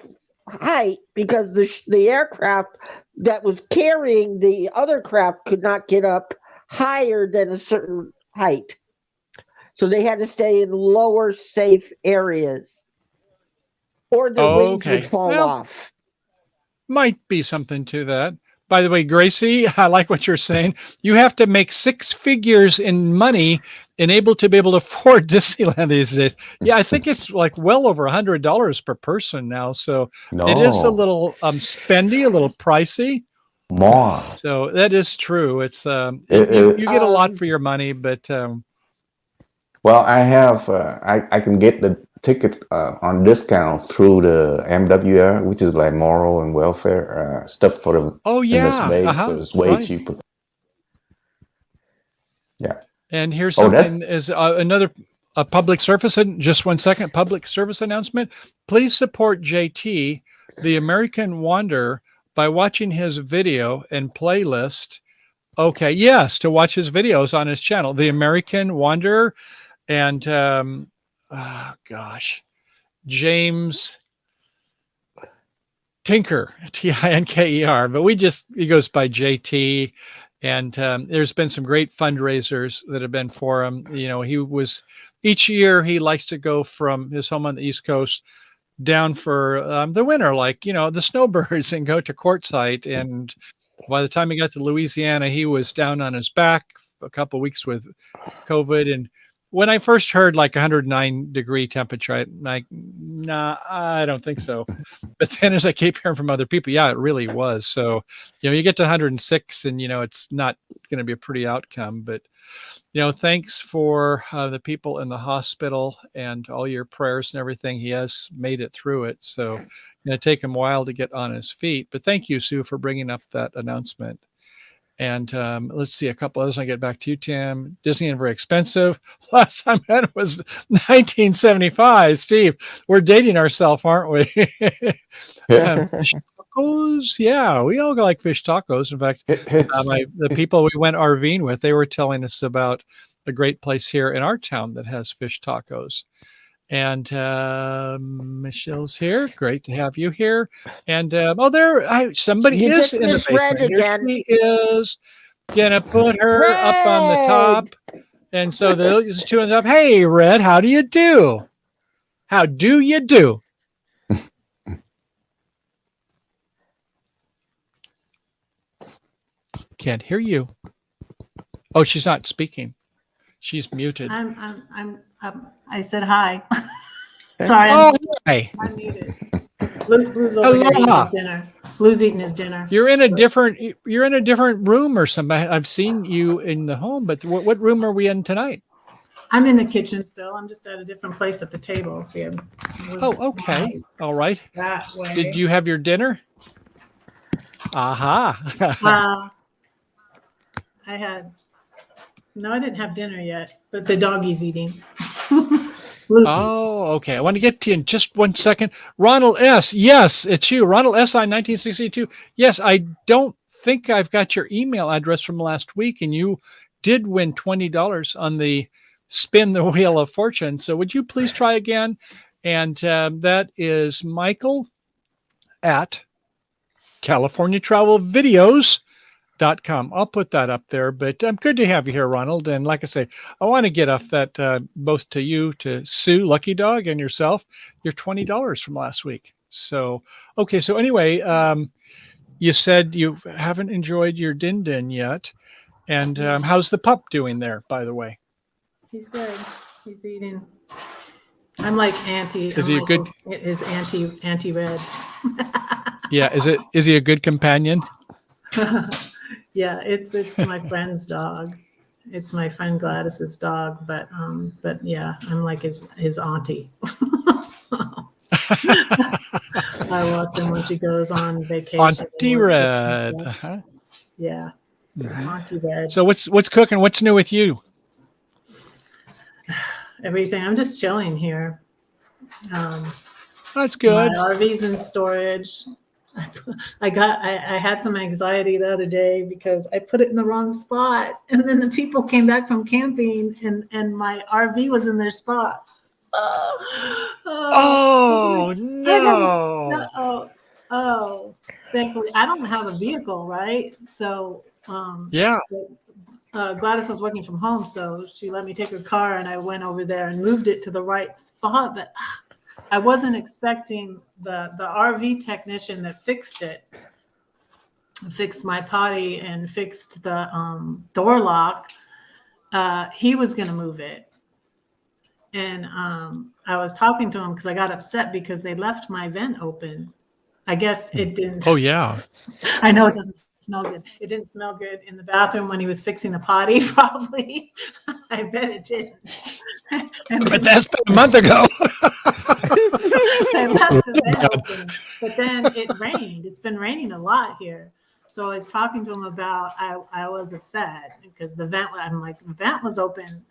height because the aircraft that was carrying the other craft could not get up higher than a certain height, so they had to stay in lower, safe areas, or their wings would Okay. fall Well, off. might be something to that. By the way, Gracie, I like what you're saying. You have to make six figures in money and to be able to afford Disneyland these days. Yeah, I think it's like well over $100 per person now. So it is a No, little spendy, a little pricey. more. So that is true. It's It, you it, get a lot Um, for your money, but well, I have I can get the ticket on discount through the MWR, which is like moral and welfare stuff for the oh in the yeah, space, so it's way right. cheaper. Yeah. And here's Oh, that's. something is another a public service. Just 1 second, public service announcement. Please support JT, the American Wanderer, by watching his video and playlist. Okay, yes, to watch his videos on his channel, the American Wanderer, and oh gosh, James Tinker, Tinker. But he goes by JT. And there's been some great fundraisers that have been for him. Each year he likes to go from his home on the East Coast down for the winter, like, the snowbirds and go to Quartzsite. And by the time he got to Louisiana, he was down on his back a couple of weeks with COVID. And when I first heard like 109-degree temperature, I'm like, nah, I don't think so. But then as I keep hearing from other people, yeah, it really was. So, you get to 106 and, it's not going to be a pretty outcome. But, thanks for the people in the hospital and all your prayers and everything. He has made it through it. So it's going to take him a while to get on his feet. But thank you, Sue, for bringing up that announcement. And let's see, a couple others. I get back to you, Tim. Disney is very expensive. Last time I went was 1975. Steve, we're dating ourselves, aren't we? Fish tacos. Yeah, we all like fish tacos. In fact, the people we went RVing with, they were telling us about a great place here in our town that has fish tacos. And Michelle's here. Great to have you here. And somebody You is just in the misread basement. Here again. she is. Gonna put her up on the top. And so there's two on the top. Hey, Red, how do you do? How do you do? Can't hear you. Oh, she's not speaking. She's muted. I said hi. Sorry. Oh, hi. I'm muted. Blue's over here eating his dinner. Blue's eating his dinner. You're in a different room or something. I've seen you in the home, but what room are we in tonight? I'm in the kitchen still. I'm just at a different place at the table. See, Okay. All right. That way. Did you have your dinner? Aha. I didn't have dinner yet, but the doggy's eating. Oh, okay. I want to get to you in just 1 second. Ronald S. Yes, it's you. Ronald S. I 1962. Yes, I don't think I've got your email address from last week, and you did win $20 on the Spin the Wheel of Fortune. So would you please try again? And that is Michael at CaliforniaTravelVideos.com. I'll put that up there, but good to have you here, Ronald. And like I say, I want to get off that both to you, to Sue, Lucky Dog, and yourself, your $20 from last week. So, okay. So anyway, you said you haven't enjoyed your Din Din yet. And how's the pup doing there, by the way? He's good. He's eating. I'm like Is he a good? His anti-red. Yeah. Is he a good companion? Yeah, it's my friend's dog. It's my friend Gladys's dog, but yeah, I'm like his auntie. I watch him when she goes on vacation. Auntie Red. Yeah. Mm-hmm. Auntie Red. So what's cooking? What's new with you? Everything. I'm just chilling here. That's good. My RV's in storage. I had some anxiety the other day because I put it in the wrong spot, and then the people came back from camping, and my RV was in their spot. Oh no! Thankfully, I don't have a vehicle, right? So yeah. Gladys was working from home, so she let me take her car, and I went over there and moved it to the right spot, but I wasn't expecting the RV technician that fixed my potty and fixed the door lock. He was going to move it. And I was talking to him because I got upset because they left my vent open. I guess it didn't. Oh, yeah. I know it doesn't smell good. It didn't smell good in the bathroom when he was fixing the potty, probably. I bet it did. But that's been a month ago. I left the vent open, but then it rained. It's been raining a lot here. So I was talking to him about, I was upset because the vent was open.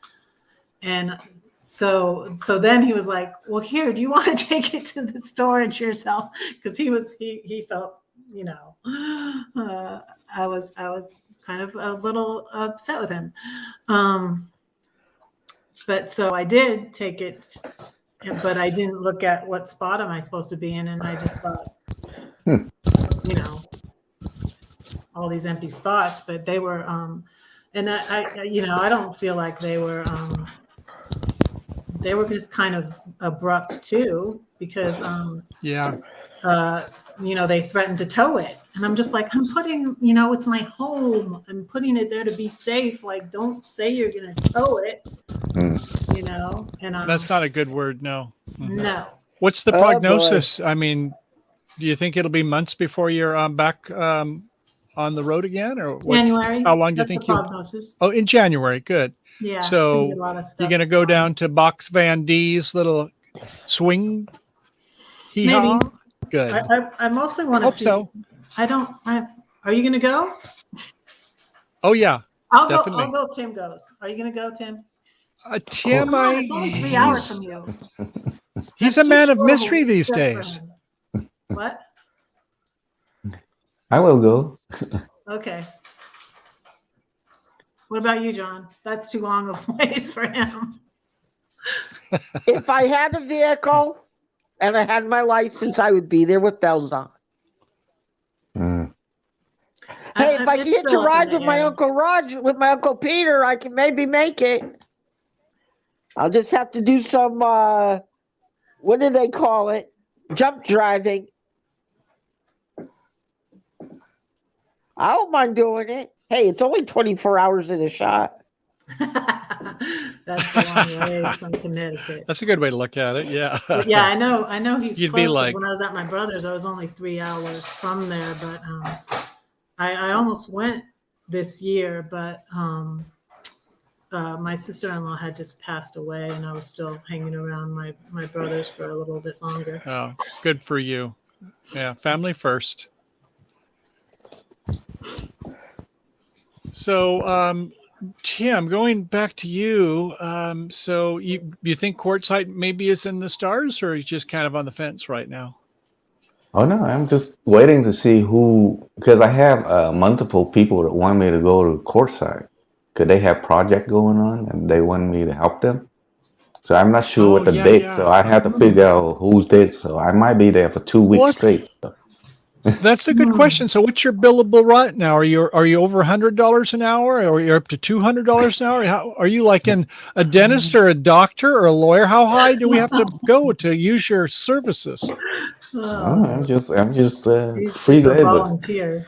And so then he was like, well, here, do you want to take it to the storage yourself? Because he felt, I was kind of a little upset with him. But so I did take it, but I didn't look at what spot am I supposed to be in. And I just thought, all these empty spots, but they were, and I don't feel like they were just kind of abrupt too, because, they threatened to tow it. And I'm just like, I'm putting, it's my home. I'm putting it there to be safe. Like, don't say you're going to tow it, and that's not a good word. No. No. What's the prognosis? I mean, do you think it'll be months before you're back on the road again, or what? January? How long do you think Oh, in January. Good. Yeah. So you're going to go down to Box Van D's little swing. Hee-haw? Maybe. Good. I mostly want to Hope see. so. Are you going to go? Oh yeah, I'll definitely. go. Tim goes. Are you gonna go, Tim? Tim, Come on, it's only 3 hours from you. he's That's a too man of short a mystery week these trip for days. him. What? I will go. Okay. What about you, John? That's too long of a ways for him. If I had a vehicle and I had my license, I would be there with bells on. Mm. Hey, if I It's can hitch a still up in ride the with my air. Uncle Roger, with my Uncle Peter, I can maybe make it. I'll just have to do some, what do they call it? Jump driving. I don't mind doing it. Hey, it's only 24 hours in a shot. That's a long way from Connecticut. That's a good way to look at it. Yeah. But yeah, I know he's You'd be close. 'Cause like- when I was at my brother's, I was only 3 hours from there. But I almost went this year, but my sister-in-law had just passed away, and I was still hanging around my brother's for a little bit longer. Oh, good for you. Yeah, family first. So, Tim, going back to you. So you think Quartzsite maybe is in the stars, or is just kind of on the fence right now? Oh no, I'm just waiting to see who, because I have multiple people that want me to go to courtside, because they have project going on and they want me to help them. So I'm not sure what the yeah, date. yeah. So I have to figure out who's date. So I might be there for 2 weeks Well, straight. So. That's a good question. So, what's your billable right now? Are you over $100 an hour, or you're up to $200 an hour? How, are you like a dentist or a doctor or a lawyer? How high do we have to go to use your services? Oh, I'm just He's free just a labor. volunteer.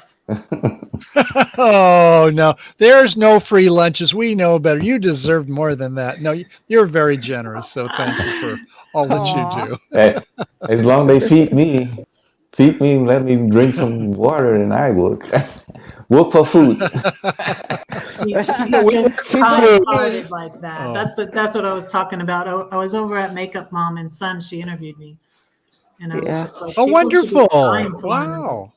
Oh no, there's no free lunches. We know better. You deserve more than that. No, you're very generous. So thank you for all that you do. Hey, as long as they feed me, and let me drink some water, and I work. Work for food. He's We just look for kind-hearted like that. Oh. That's what I was talking about. I was over at Makeup Mom and Son. She interviewed me, and I was just like, Oh, people should be wonderful. kind to one another. Wow.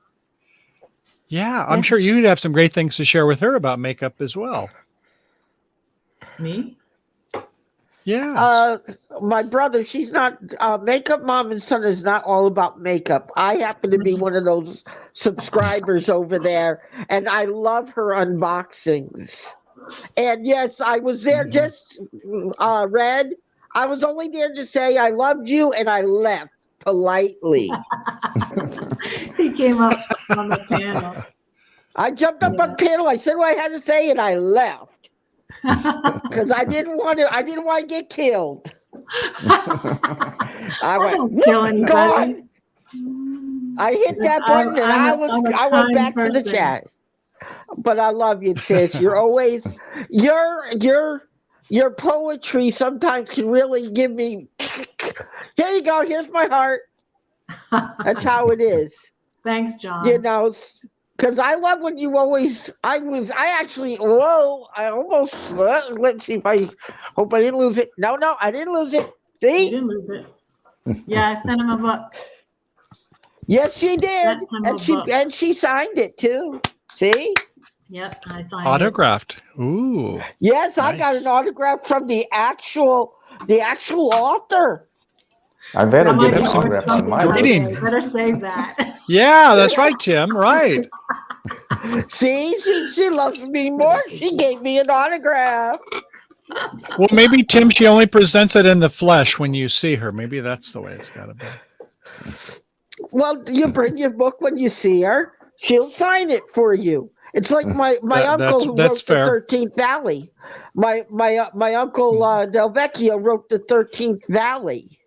Yeah, I'm sure you'd have some great things to share with her about makeup as well. Me? Yeah. My brother, she's not, Makeup Mom and Son is not all about makeup. I happen to be one of those subscribers over there, and I love her unboxings. And yes, I was there just, Red, I was only there to say I loved you, and I left politely. He came up on the panel. I jumped up on panel, I said what I had to say, and I left. Because I didn't want to get killed. I went, don't kill anybody. gone. I hit that button and I went back to the chat. But I love you, sis. You're always your poetry sometimes can really give me here you go, here's my heart. That's how it is. Thanks, John. You know, because I love when you always, I almost, let's see if I hope I didn't lose it. No, I didn't lose it. You See? didn't lose it. Yeah, I sent him a book. Yes, she did. Sent him a book. And she signed it too. See? Yep, I signed Autographed. Ooh. Yes, I got Nice. an autograph from the actual author. I better it. get have an some autograph on Something my like book. reading. that. Better save that. Yeah, that's right, Tim. Right. See, she loves me more. She gave me an autograph. Well, maybe, Tim, she only presents it in the flesh when you see her. Maybe that's the way it's got to be. Well, you bring your book when you see her. She'll sign it for you. It's like my uncle who that's wrote fair. the 13th Valley. My uncle Del Vecchio wrote the 13th Valley,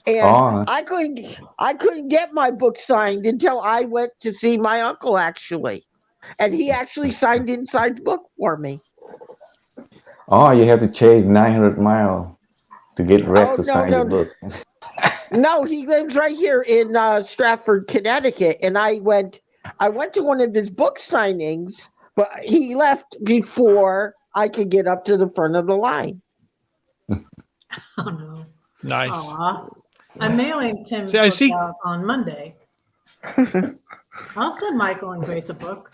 and I couldn't get my book signed until I went to see my uncle actually, and he actually signed inside the book for me. Oh, you have to chase 900 miles to get Rec to sign your book. No, he lives right here in Stratford, Connecticut, and I went to one of his book signings, but he left before I could get up to the front of the line. Oh, no. Nice. Aw. I'm mailing Tim's See, I book see. out on Monday. I'll send Michael and Grace a book.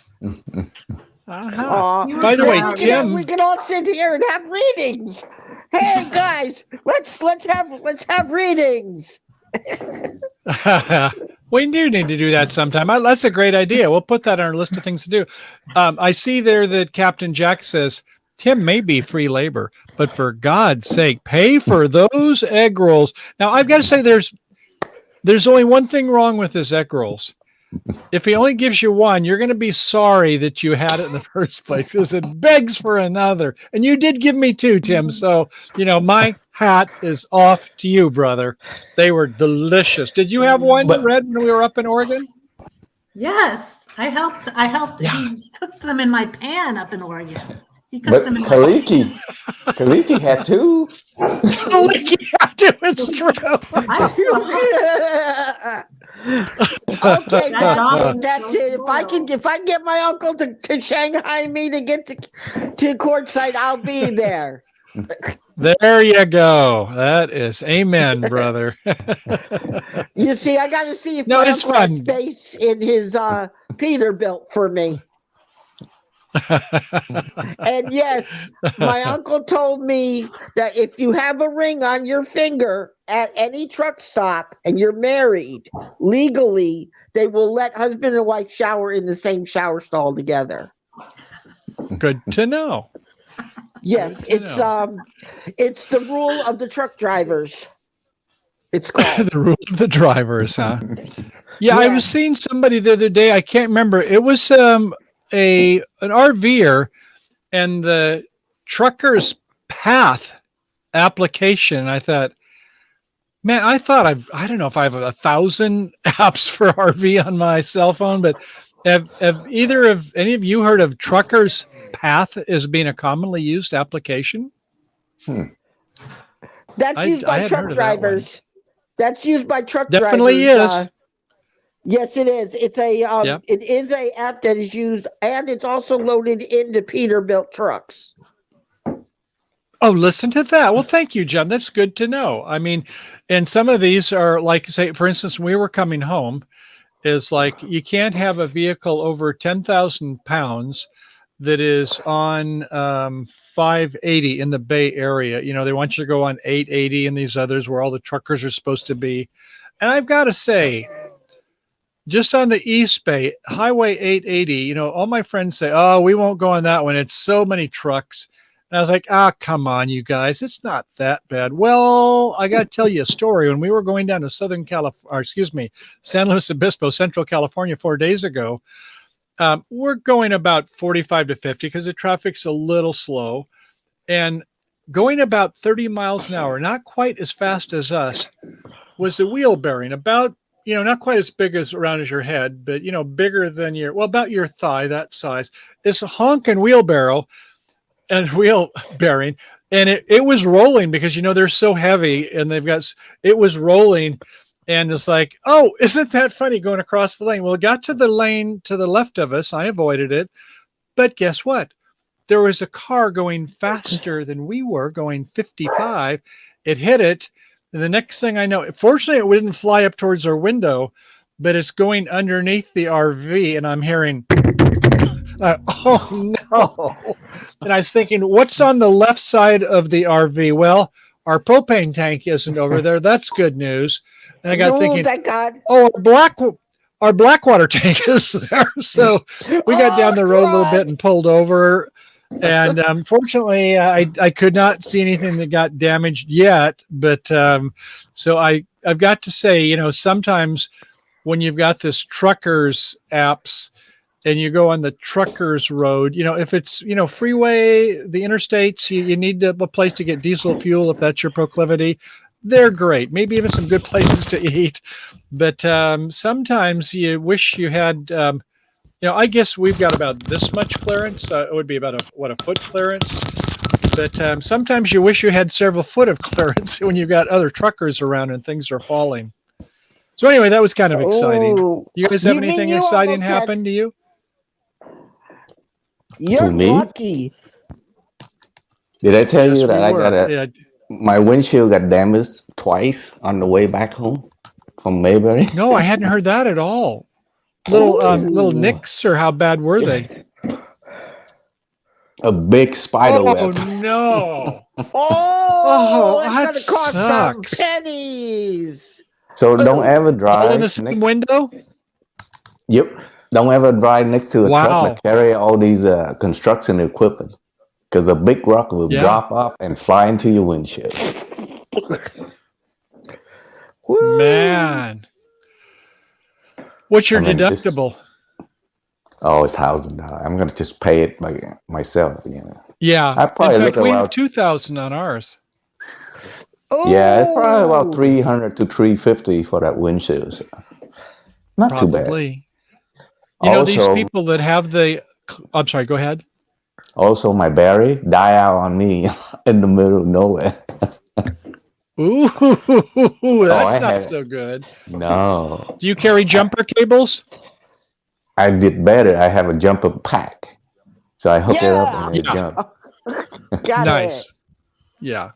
Uh-huh. You By were the way, proud. Tim, we can all sit here and have readings. Hey guys, let's have readings. we do need to do that sometime. That's a great idea. We'll put that on our list of things to do. I see there that Captain Jack says Tim may be free labor, but for God's sake, pay for those egg rolls. Now, I've got to say, there's only one thing wrong with his egg rolls. If he only gives you one, you're going to be sorry that you had it in the first place because it begs for another. And you did give me two, Tim. So, my hat is off to you, brother. They were delicious. Did you have one, Red, when we were up in Oregon? Yes, I helped. Yeah. He cooked them in my pan up in Oregon. He cooked But them in Kaliki had two. It's true. I saw. Okay, That dog that's is it. so If I get my uncle to Shanghai me to get to courtside, I'll be there. There you go. That is amen, brother. You see, I got to see if No, my it's uncle has fun. space in his Peterbilt for me. And yes, my uncle told me that if you have a ring on your finger at any truck stop and you're married, legally, they will let husband and wife shower in the same shower stall together. Good to know. Yes, Good to it's the rule of the truck drivers. It's called The rule of the drivers, huh? Yeah, I was seeing somebody the other day. I can't remember. It was an RVer and the trucker's path application. I thought, man, I don't know if I have 1,000 apps for RV on my cell phone, but have any of you heard of trucker's path as being a commonly used application? That's used by truck drivers. That's used by truck drivers. Definitely is. Yes, it is. It's it is a app that is used, and it's also loaded into Peterbilt trucks. Oh, listen to that. Well, thank you, John. That's good to know. I mean, and some of these are like, say, for instance, when we were coming home, is like you can't have a vehicle over 10,000 pounds that is on 580 in the Bay Area. They want you to go on 880 and these others where all the truckers are supposed to be. And I've got to say, just on the East Bay, Highway 880, all my friends say, oh, we won't go on that one. It's so many trucks. And I was like, come on, you guys. It's not that bad. Well, I got to tell you a story. When we were going down to San Luis Obispo, Central California 4 days ago, we're going about 45 to 50 because the traffic's a little slow. And going about 30 miles an hour, not quite as fast as us, was a wheel bearing about, not quite as big as around as your head, but, bigger than about your thigh, that size. It's a honking wheelbarrow and wheel bearing. And it was rolling because, they're so heavy and it was rolling. And it's like, oh, isn't that funny going across the lane? Well, it got to the lane to the left of us. I avoided it. But guess what? There was a car going faster than we were, going 55. It hit it. And the next thing I know, fortunately, it didn't fly up towards our window, but it's going underneath the RV. And I'm hearing, oh, no. And I was thinking, what's on the left side of the RV? Well, our propane tank isn't over there. That's good news. And I got thinking, thank God. Oh, our Blackwater tank is there. So we got down the road a little bit and pulled over. And unfortunately, I could not see anything that got damaged yet. But so I've got to say, sometimes when you've got this truckers apps and you go on the truckers road, if it's, freeway, the interstates, you need a place to get diesel fuel if that's your proclivity. They're great. Maybe even some good places to eat. But sometimes you wish you had, I guess we've got about this much clearance. It would be about a foot clearance. But sometimes you wish you had several foot of clearance when you've got other truckers around and things are falling. So anyway, that was kind of exciting. You guys have anything exciting happen to you? You're lucky. Did I tell you that my windshield got damaged twice on the way back home from Mayberry? No, I hadn't heard that at all. Little nicks, or how bad were they? A big spider Oh web. no! Oh, that it's gonna cost some sucks. pennies. So don't Oh, ever All in drive the same next. window. Yep. Don't ever drive next to a truck that Wow. carry all these construction equipment, because a big rock will Yeah. drop off and fly into your windshield. woo. Man. What's your I mean, just deductible? it's $1,000. I'm gonna just pay it by myself. You know. Yeah. I In probably fact, look we have around. 2,000 on ours. Yeah, it's probably about Oh, 300 to 350 for that windshield. So not too bad. Probably. You know, these Also, people that have the. I'm sorry. Go ahead. also my battery die out on me in the middle of nowhere. Ooh, that's I not had so good. no. Do you carry jumper cables? I did better. I have a jumper pack, so I hook it up yeah. and it Yeah. jump. Got Nice. Yeah.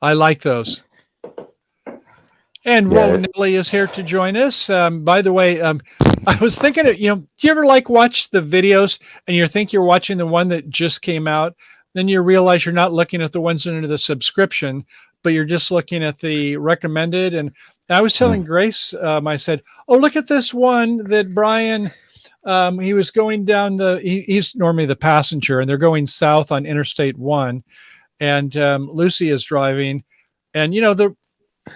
I like those. And Yeah. Nelly is here to join us. By the way, I was thinking, do you ever watch the videos and you think you're watching the one that just came out? Then you realize you're not looking at the ones under the subscription, but you're just looking at the recommended. And I was telling Grace, I said, oh, look at this one that Brian, he was going down he's normally the passenger and they're going south on Interstate 1. And Lucy is driving. And,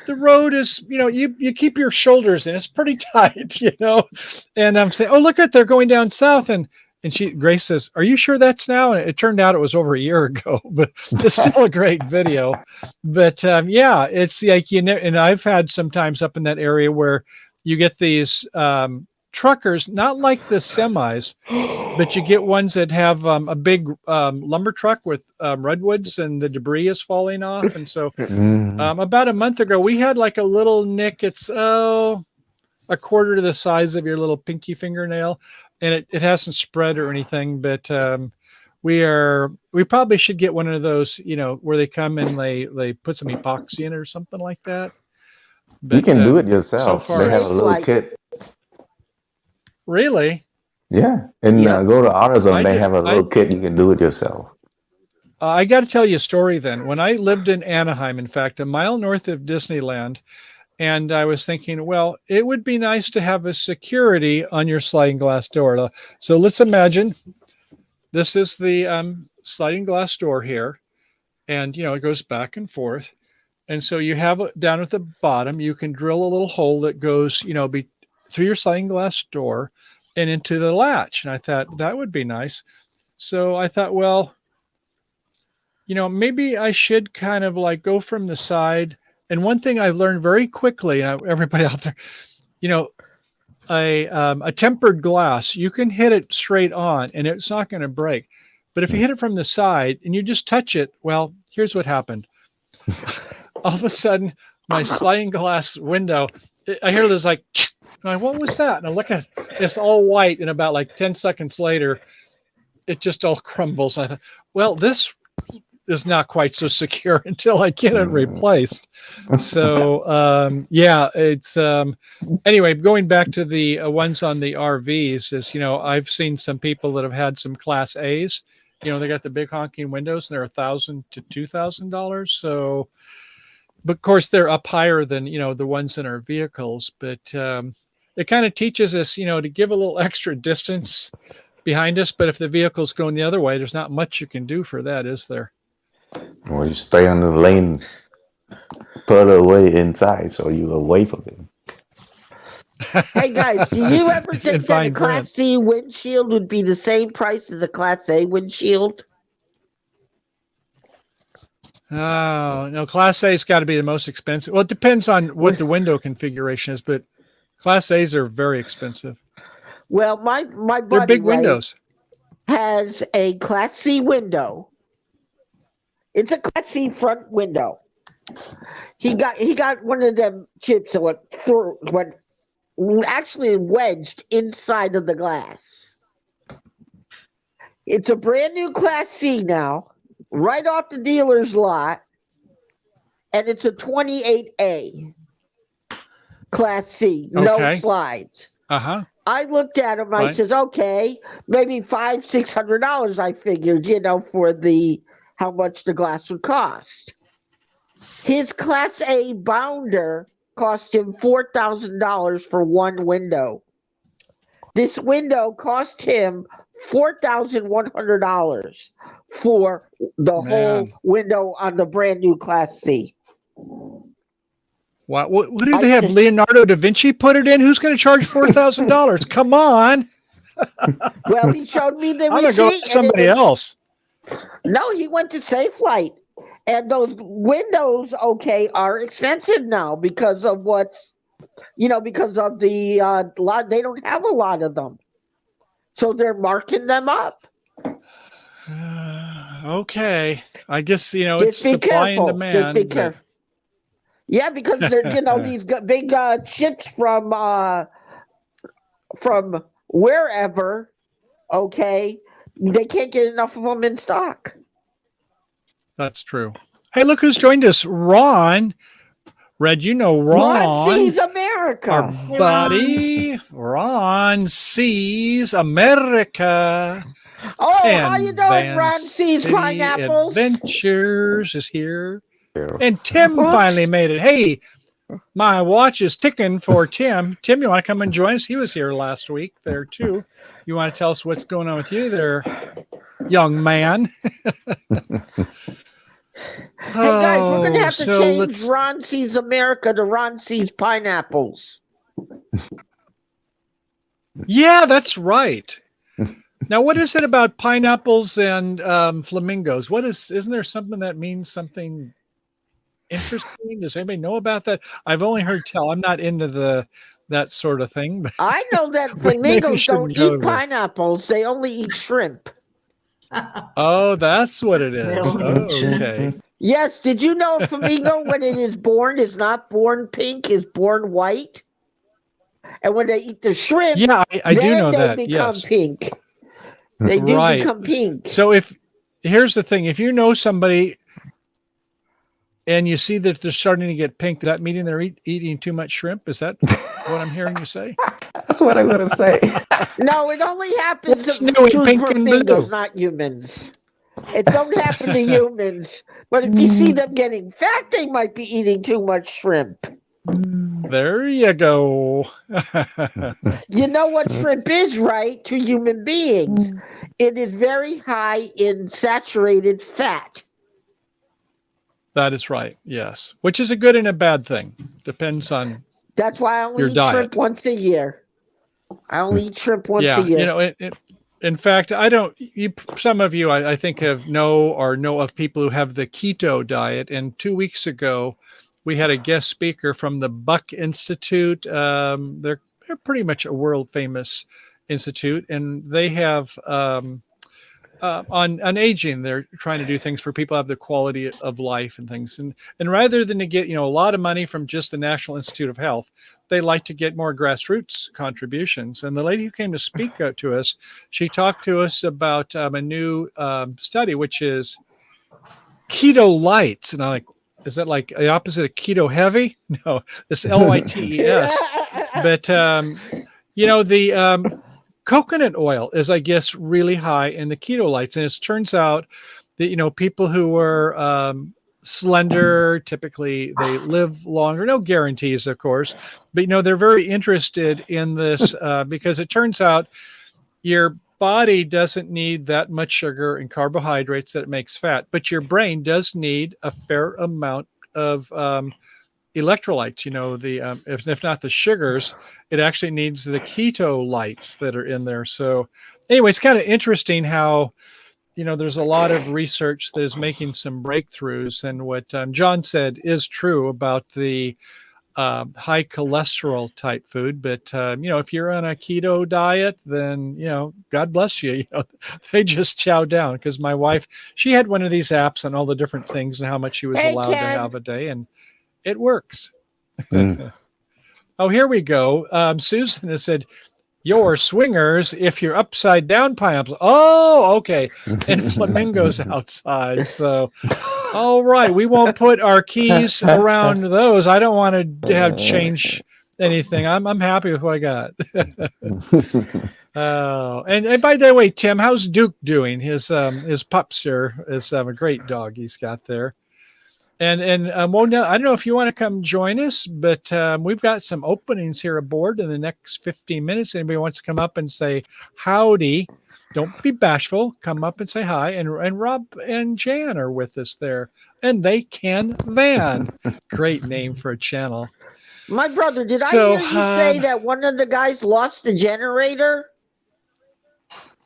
the road is, you keep your shoulders in. It's pretty tight, And I'm saying, oh, look at they're going down south, and Grace says, "Are you sure that's now?" And it turned out it was over a year ago, but it's still a great video. But yeah, it's like and I've had sometimes up in that area where you get these truckers, not like the semis, but you get ones that have a big lumber truck with redwoods and the debris is falling off. And so about a month ago, we had like a little nick. It's a quarter to the size of your little pinky fingernail. And it hasn't spread or anything, but we probably should get one of those, where they come and they put some epoxy in it or something like that. But, you can do it so yourself. far, They have a It's little like- kit. really. Yeah, and Yeah. go to AutoZone. They did- have a little kit. You can do it yourself. I got to tell you a story then. When I lived in Anaheim, in fact, a mile north of Disneyland, and I was thinking, well, it would be nice to have a security on your sliding glass door. So let's imagine this is the sliding glass door here, and it goes back and forth. And so you have down at the bottom, you can drill a little hole that goes, through your sliding glass door and into the latch. And I thought that would be nice. So I thought, well, maybe I should kind of go from the side. And one thing I've learned very quickly, everybody out there, a tempered glass, you can hit it straight on and it's not going to break. But if you hit it from the side and you just touch it, well, here's what happened. All of a sudden, my sliding glass window, I hear this like, what was that? And I look at it, it's all white. And about 10 seconds later, it just all crumbles. And I thought, well, this is not quite so secure until I get it replaced. So, yeah, it's, anyway, going back to the ones on the RVs is, I've seen some people that have had some Class A's, they got the big honking windows and they're $1,000 to $2,000. So, but of course they're up higher than, the ones in our vehicles, but, it kind of teaches us, to give a little extra distance behind us. But if the vehicle's going the other way, there's not much you can do for that, is there? Or you stay on the lane further away inside, so you're away from it. Hey guys, do you ever think that a fine print. Class C windshield would be the same price as a Class A windshield? Oh, no, Class A's got to be the most expensive. Well, it depends on what the window configuration is, but Class A's are very expensive. Well, my buddy They're big right, windows. has a Class C window. It's a Class C front window. He got one of them chips that went actually wedged inside of the glass. It's a brand new Class C now, right off the dealer's lot, and it's a 28A Class C, no Okay. slides. Uh-huh. I looked at him. I Right. says, okay, maybe $500-600. I figured, for the how much the glass would cost. His Class A bounder cost him $4,000 for one window. This window cost him $4,100 for the whole window on the brand new Class C. What do they have? Leonardo da Vinci put it in? Who's going to charge $4,000? Come on. Well, he showed me the I'm going to go receipt. with somebody else. No, he went to Safelite. And those windows, are expensive now because of because of the lot. They don't have a lot of them. So they're marking them up. Okay. I guess, Just it's be supply careful. and demand. Just be careful. Yeah, because they're, these big ships from wherever, they can't get enough of them in stock. That's true. Hey, look who's joined us. Ron. Red, Ron. Ron sees America. Our buddy. Ron sees America. Oh, and how you doing, Ron sees City pineapples? Adventures is here. And Tim finally made it. Hey, my watch is ticking for Tim. Tim, you want to come and join us? He was here last week there too. You want to tell us what's going on with you there, young man? Hey guys, we're going to have to change Ron Sees America to Ron Sees Pineapples. Yeah, that's right. Now, what is it about pineapples and flamingos? Isn't there something that means something interesting? Does anybody know about that? I've only heard tell. I'm not into that sort of thing. But I know that flamingos don't eat pineapples. They only eat shrimp. Oh, that's what it is. Okay. Yes. Did you know a flamingo, when it is born, is not born pink, is born white? And when they eat the shrimp, yeah, I do know that. They become pink. They do become pink. So here's the thing. If you know somebody and you see that they're starting to get pink, does that mean they're eating too much shrimp? Is that what I'm hearing you say? That's what I'm going to say. No, it only happens to pink and flamingos, blue? not humans. It don't happen to humans. But if you see them getting fat, they might be eating too much shrimp. There you go. You know what shrimp is, right? To human beings. It is very high in saturated fat. That is right. Yes. Which is a good and a bad thing. Depends on That's why I only your eat diet. shrimp once a year. I only eat shrimp once a year. In fact, I don't. Some of you, I think, know of people who have the keto diet. And 2 weeks ago, we had a guest speaker from the Buck Institute. They're pretty much a world famous institute, and they have on aging. They're trying to do things for people who have the quality of life and things. And rather than to get a lot of money from just the National Institute of Health, they like to get more grassroots contributions. And the lady who came to speak to us, she talked to us about a new study, which is keto lights. And I'm like, is that like the opposite of keto heavy? No, this LITES. But the coconut oil is, I guess, really high in the keto lights, and it turns out that people who are slender, typically they live longer. No guarantees, of course, but they're very interested in this because it turns out your body doesn't need that much sugar and carbohydrates that it makes fat, but your brain does need a fair amount of electrolytes. If not the sugars, it actually needs the keto lights that are in there. So anyway, it's kind of interesting how there's a lot of research that is making some breakthroughs, and what John said is true about the high cholesterol type food. But if you're on a keto diet, then God bless you. They just chow down. Because my wife, she had one of these apps on all the different things and how much she was allowed to have a day, and it works. Oh, here we go. Susan has said, "You're swingers if you're upside down pineapples." Oh, okay. And flamingos outside. So, all right. We won't put our keys around those. I don't want to have change anything. I'm happy with what I got. Oh, and by the way, Tim, how's Duke doing? His pupster is a great dog he's got there. And well, no, I don't know if you want to come join us, but we've got some openings here aboard in the next 15 minutes. Anybody wants to come up and say howdy? Don't be bashful. Come up and say hi. And Rob and Jan are with us there, and they can van. Great name for a channel. My brother, did I So, hear you say that one of the guys lost the generator?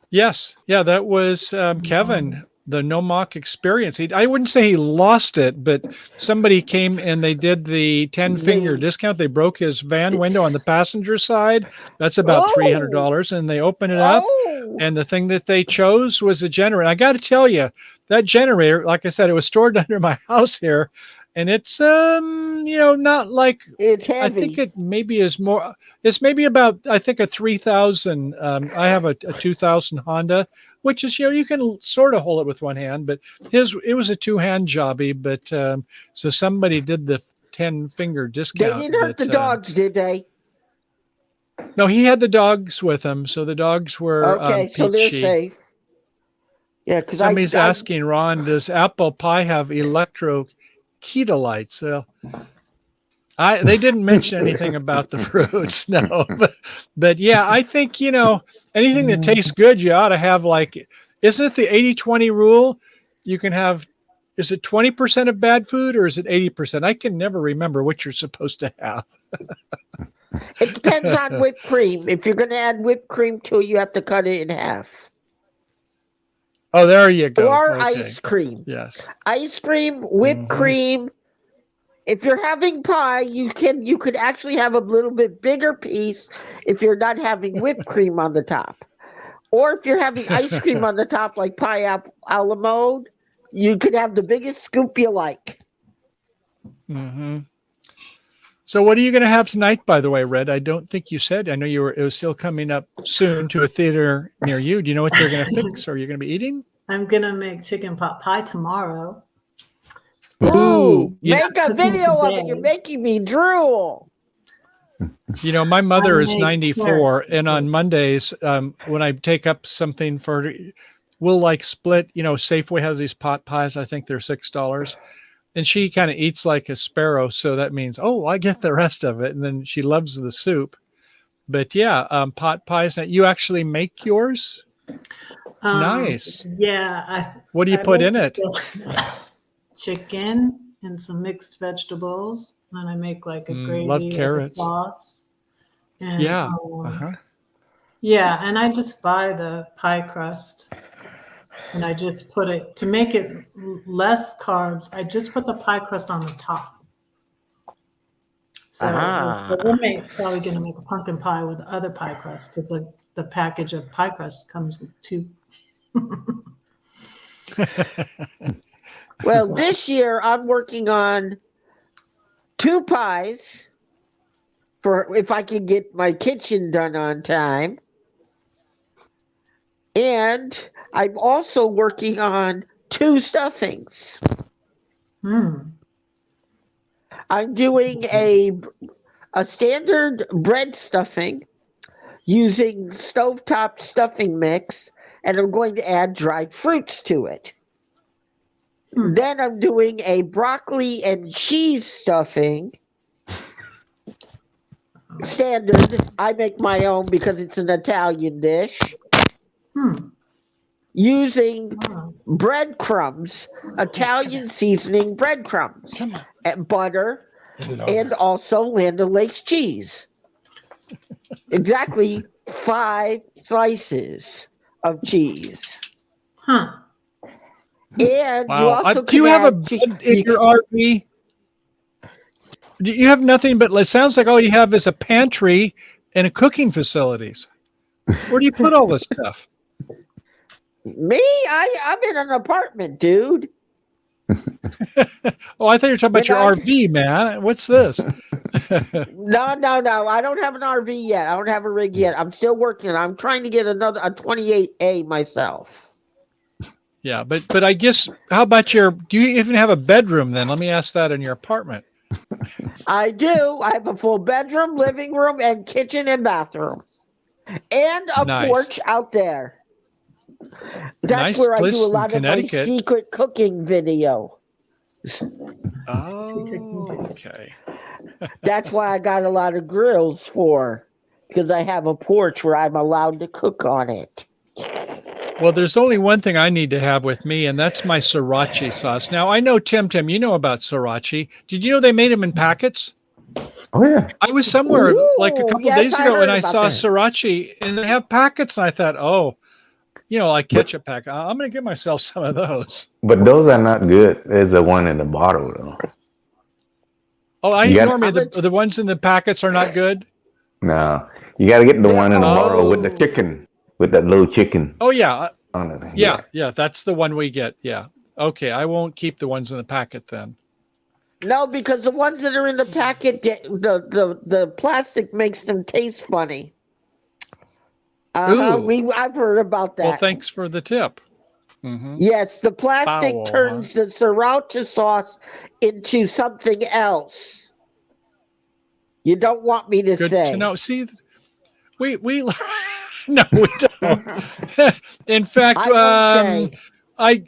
Yes, yeah, that was Kevin. The No Mock experience. I wouldn't say he lost it, but somebody came and they did the 10-finger discount. They broke his van window on the passenger side. That's about $300. And they opened it up. And the thing that they chose was a generator. I got to tell you, that generator, like I said, it was stored under my house here. And it's, not like, it's heavy. I think it maybe is more, it's maybe about, I think a 3,000. I have a 2000 Honda, which is, you can sort of hold it with one hand, but it was a 2-hand jobby. But so somebody did the 10-finger discount. They didn't hurt the dogs, did they? No, he had the dogs with him. So the dogs were okay. So they're peachy. safe. Yeah, because somebody's asking Ron, does apple pie have electroketolites? They didn't mention anything about the fruits, no. But yeah, I think, anything that tastes good, you ought to have, like, isn't it the 80-20 rule? You can have, is it 20% of bad food or is it 80%? I can never remember what you're supposed to have. It depends on whipped cream. If you're going to add whipped cream to it, you have to cut it in half. Oh, there you go. Or ice cream. Yes. Ice cream, whipped cream. If you're having pie, you could actually have a little bit bigger piece if you're not having whipped cream on the top. Or if you're having ice cream on the top, like pie a la mode, you could have the biggest scoop you like. Mm-hmm. So what are you going to have tonight, by the way, Red? I don't think you said. I know it was still coming up soon to a theater near you. Do you know what you're going to fix, or you're going to be eating? I'm going to make chicken pot pie tomorrow. Ooh, make a video of it. You're making me drool. My mother is 94, and on Mondays, when I take up something we'll like split, Safeway has these pot pies. I think they're $6. And she kind of eats like a sparrow. So that means, I get the rest of it. And then she loves the soup. But yeah, pot pies. You actually make yours? Nice. Yeah. What do you put in it? Chicken and some mixed vegetables. And I make like a gravy, love carrots. Like a sauce. And, yeah. Yeah. And I just buy the pie crust. And I just put it, to make it less carbs, I just put the pie crust on the top. So the roommate's probably going to make a pumpkin pie with the other pie crust, because the package of pie crust comes with 2. Well, this year I'm working on 2 pies for if I can get my kitchen done on time. And I'm also working on 2 stuffings. I'm doing a standard bread stuffing using stovetop stuffing mix, and I'm going to add dried fruits to it. Then I'm doing a broccoli and cheese stuffing. Standard. I make my own because it's an Italian dish. Using breadcrumbs, Italian seasoning breadcrumbs, and butter, and also Land O'Lakes cheese. Exactly 5 slices of cheese. And you also do you have a bed in your RV? You have nothing but, it sounds like all you have is a pantry and a cooking facilities. Where do you put all this stuff? Me? I'm in an apartment, dude. Oh, I thought you were talking about your RV, man. What's this? No. I don't have an RV yet. I don't have a rig yet. I'm still working. I'm trying to get a 28A myself. Yeah, but I guess, how about do you even have a bedroom then? Let me ask that in your apartment. I do. I have a full bedroom, living room, and kitchen and bathroom, and a Nice. porch out there. That's Nice where I place do a in lot of my Connecticut. secret cooking video. Oh, okay. That's why I got a lot of grills for, because I have a porch where I'm allowed to cook on it. Well, there's only one thing I need to have with me, and that's my sriracha sauce. Now, I know, Tim, you know about sriracha. Did you know they made them in packets? Oh yeah. I was somewhere like a Ooh, couple yes, days I ago heard and I about saw that. sriracha, and they have packets, and I thought, oh, like ketchup pack. I'm going to get myself some of those. But those are not good. There's the one in the bottle though. Oh, I You got- ignore me. The ones in the packets are not good. No, you got to get the They're one in the bottle with the called- chicken, with that little chicken Oh, yeah. on it. Yeah. That's the one we get. Yeah. Okay. I won't keep the ones in the packet then. No, because the ones that are in the packet, the plastic makes them taste funny. Ooh. I've heard about that. Well, thanks for the tip. Mhm. Yes, the plastic Foul, turns the sriracha sauce into something else. You don't want me to Good say. to know. See, we no, we don't. In fact, I won't say.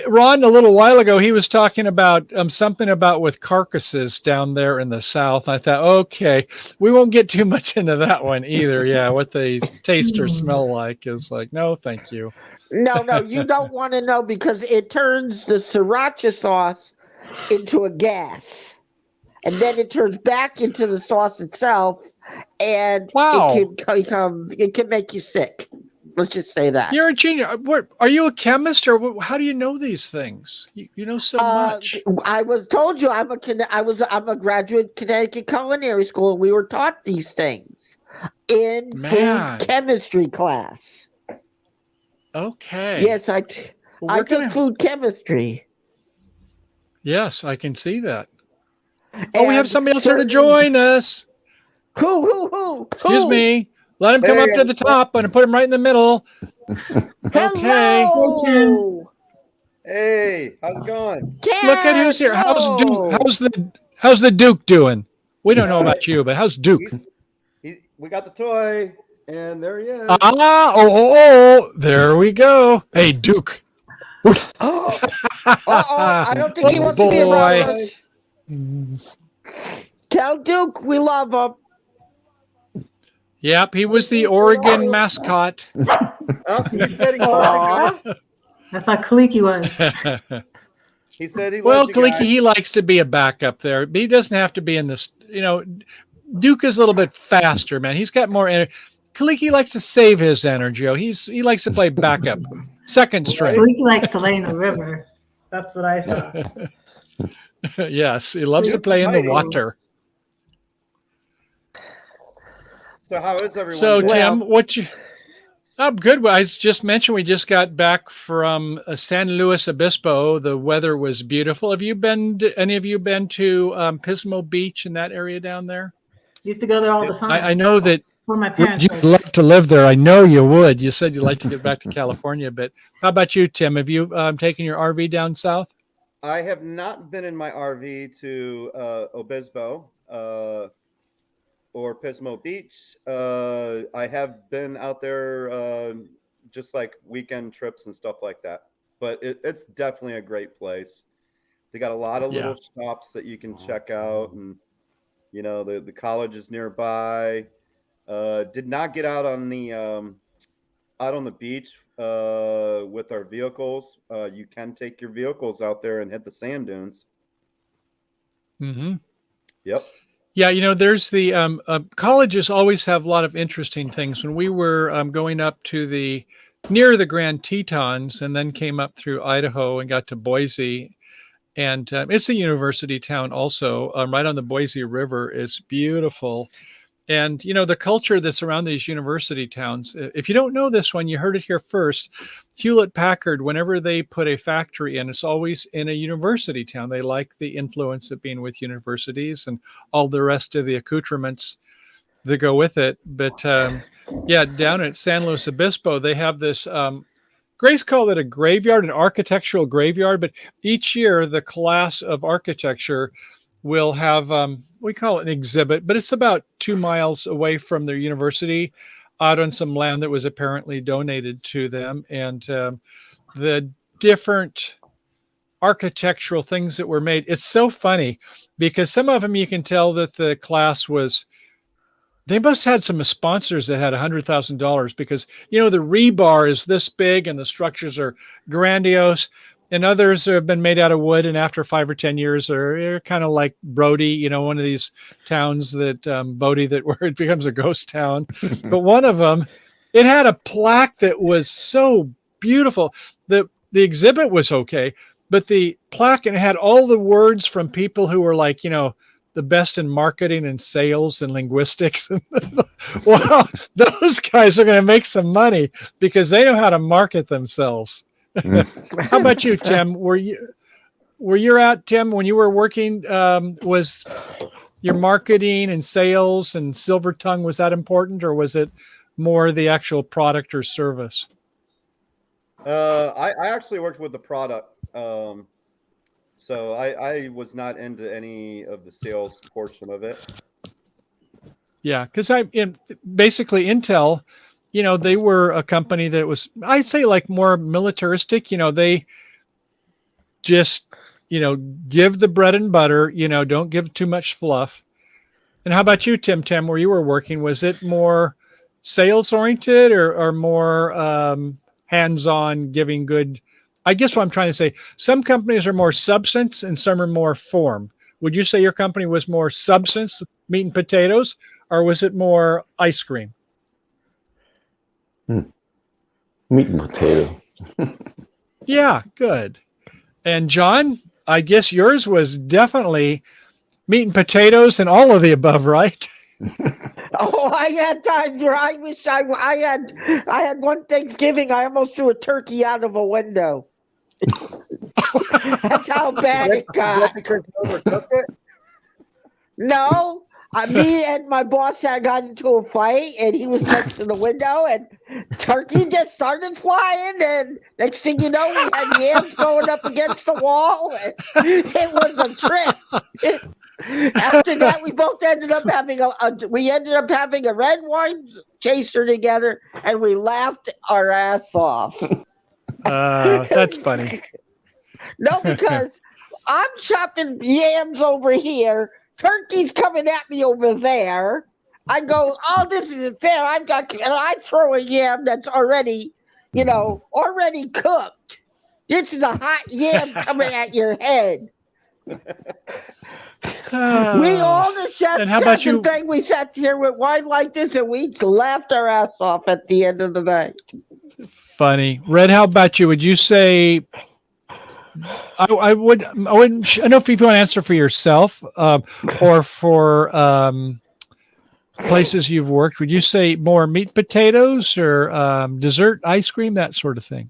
Ron, a little while ago, he was talking about something about with carcasses down there in the South. I thought, okay, we won't get too much into that one either. Yeah, what they taste or smell like is like, no, thank you. No, you don't want to know because it turns the sriracha sauce into a gas. And then it turns back into the sauce itself, and Wow. it can make you sick. Let's just say that. You're a genius. Are you a chemist, or how do you know these things? You know so much. I was told you I'm a graduate of Connecticut Culinary School, and we were taught these things in Man. food chemistry class. Okay. Yes, I Well, took food chemistry. Yes, I can see that. Oh, we And have somebody else here to certain- join us. Who? Excuse me. Let him come up to the top. I'm going to put him right in the middle. Okay. Hello. Hey, how's it going? Look at who's here. How's Hello. Duke? How's the Duke doing? We don't know about you, but how's Duke? We got the toy, and there he is. There we go. Hey, Duke. I don't think he Oh, wants to be around boy. us. Tell Duke we love him. Yep, he was the Oregon mascot. Oh, he said he Aw. loves I thought Kaliki was. you. He said he Well, loves you Kaliki, guys. he likes to be a backup there. But he doesn't have to be in this. Duke is a little bit faster, man. He's got more energy. Kaliki likes to save his energy. He likes to play backup, second string. Kaliki likes to lay in the river. That's what I thought. Yes, he loves to play in the water. So how is everyone? So, doing? Tim, I'm good. I just mentioned we just got back from San Luis Obispo. The weather was beautiful. Any of you been to Pismo Beach in that area down there? Used to go there all the time. I know that Where my parents you'd lived. love to live there. I know you would. You said you'd like to get back to California, but how about you, Tim? Have you taken your RV down south? I have not been in my RV to Obispo or Pismo Beach. I have been out there just like weekend trips and stuff like that. But it's definitely a great place. They got a lot of little shops that you can check out, and the college is nearby. Did not get out on the beach with our vehicles. You can take your vehicles out there and hit the sand dunes. Mm-hmm. Yep. Yeah, there's the colleges always have a lot of interesting things. When we were going up to near the Grand Tetons and then came up through Idaho and got to Boise, and it's a university town also, right on the Boise River. Is beautiful. And, the culture that's around these university towns, if you don't know this one, you heard it here first. Hewlett Packard, whenever they put a factory in, it's always in a university town. They like the influence of being with universities and all the rest of the accoutrements that go with it. But down at San Luis Obispo, they have this, Grace called it a graveyard, an architectural graveyard. But each year, the class of architecture will have we call it an exhibit, but it's about 2 miles away from their university, out on some land that was apparently donated to them, and the different architectural things that were made. It's so funny because some of them you can tell that the class was. They must have had some sponsors that had $100,000 because, the rebar is this big and the structures are grandiose, and others have been made out of wood. And after 5 or 10 years, they're kind of like Brody, one of these towns that Bodie, that where it becomes a ghost town. But one of them, it had a plaque that was so beautiful. The exhibit was okay, but the plaque, and it had all the words from people who were like, the best in marketing and sales and linguistics. Wow, those guys are going to make some money because they know how to market themselves. How about you, Tim? Were you at, Tim, when you were working, was your marketing and sales and silver tongue, was that important, or was it more the actual product or service? I actually worked with the product. So I was not into any of the sales portion of it. Yeah, because basically Intel, they were a company that was, I say, like more militaristic. They just, give the bread and butter. Don't give too much fluff. And how about you, Tim? Where you were working, was it more sales oriented or more hands-on, giving good? I guess what I'm trying to say, some companies are more substance and some are more form. Would you say your company was more substance, meat and potatoes, or was it more ice cream? Meat and potato. Yeah, good. And John, I guess yours was definitely meat and potatoes and all of the above, right? Oh, I had times where I wish I had one Thanksgiving, I almost threw a turkey out of a window. That's how bad it got. No, me and my boss had gotten into a fight, and he was next to the window, and turkey just started flying, and next thing you know, we had yams going up against the wall. And it was a trip. After that, we both ended up having a red wine chaser together, and we laughed our ass off. That's funny. No, because I'm chopping yams over here. Turkey's coming at me over there. I go, oh, this isn't fair. And I throw a yam that's already cooked. This is a hot yam coming at your head. We all the chefs said the thing. We sat here with wine like this, and we laughed our ass off at the end of the night. Funny. Red, how about you? Would you say, I wouldn't, I don't know if you want to answer for yourself or for places you've worked. Would you say more meat potatoes or dessert, ice cream, that sort of thing?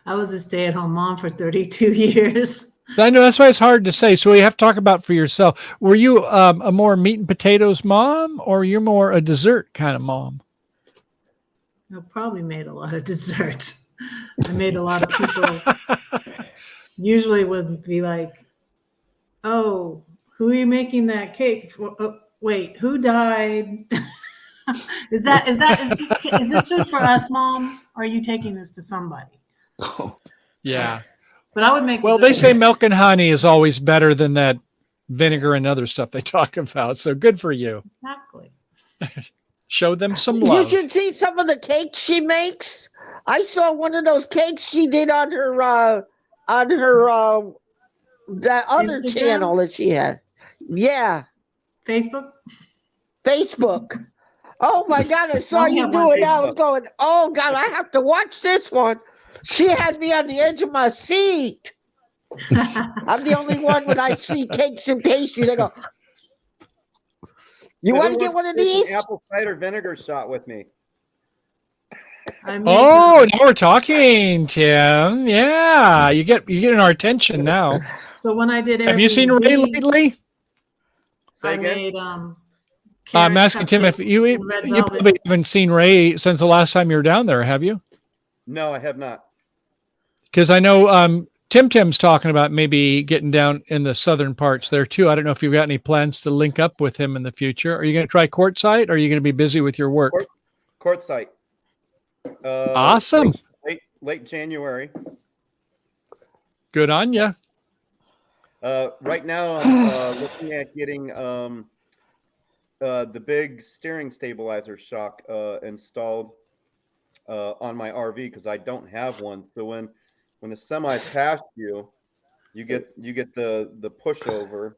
I was a stay-at-home mom for 32 years. I know that's why it's hard to say. So you have to talk about for yourself. Were you a more meat and potatoes mom, or you're more a dessert kind of mom? I probably made a lot of dessert. I made a lot of people usually would be like, oh, who are you making that cake for? Oh, wait, who died? Is this food for us, Mom? Or are you taking this to somebody? Yeah. But I would make. Well, they say milk and honey is always better than that vinegar and other stuff they talk about. So good for you. Exactly. Show them some love. You should see some of the cakes she makes. I saw one of those cakes she did on her that other Instagram? channel that she had. Yeah. Facebook. Oh my God, I saw you do it. I was going, oh God, I have to watch this one. She had me on the edge of my seat. I'm the only one when I see cakes and pastries. I go, you want to get one of these? Apple cider vinegar shot with me. Oh, now we're talking, Tim. Yeah, you get our attention now. So when I did, have you seen Ray lately? I made I'm asking Tim if you probably haven't seen Ray since the last time you were down there, have you? No, I have not. Because I know Tim Tim's talking about maybe getting down in the southern parts there too. I don't know if you've got any plans to link up with him in the future. Are you going to try Quartzsite, or are you going to be busy with your work? Quartzsite. Awesome. Late January. Good on you. Right now, I'm looking at getting the big steering stabilizer shock installed on my RV, because I don't have one. So when the semis pass you, you get the pushover,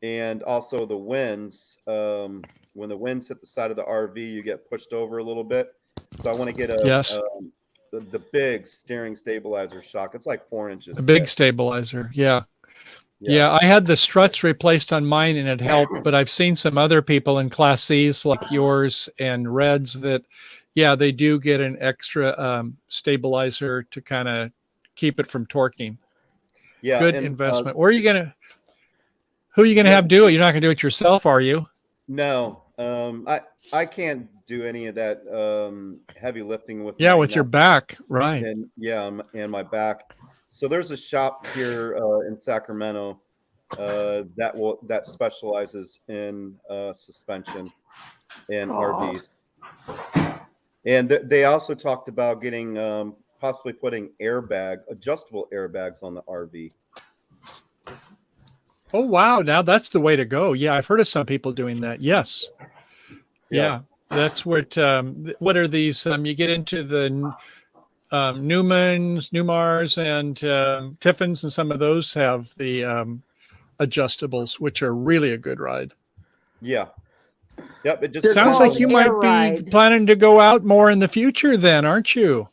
and also the winds. When the winds hit the side of the RV, you get pushed over a little bit. So I want to get the big steering stabilizer shock. It's like 4 inches. A big stabilizer. Yeah. Yeah, I had the struts replaced on mine and it helped, but I've seen some other people in Class C's like yours and Reds that, yeah, they do get an extra stabilizer to kind of keep it from torquing. Yeah, good investment. Who are you gonna have do it? You're not gonna do it yourself, are you? No, I can't do any of that heavy lifting with with your back, right? And and my back. So there's a shop here in Sacramento that specializes in suspension and RVs, and they also talked about getting possibly putting adjustable airbags on the RV. Oh wow! Now that's the way to go. Yeah, I've heard of some people doing that. Yes. Yeah, that's what are these? You get into the Newmars and Tiffins, and some of those have the adjustables, which are really a good ride. Yeah. Yep. It just sounds like you might be planning to go out more in the future then, aren't you?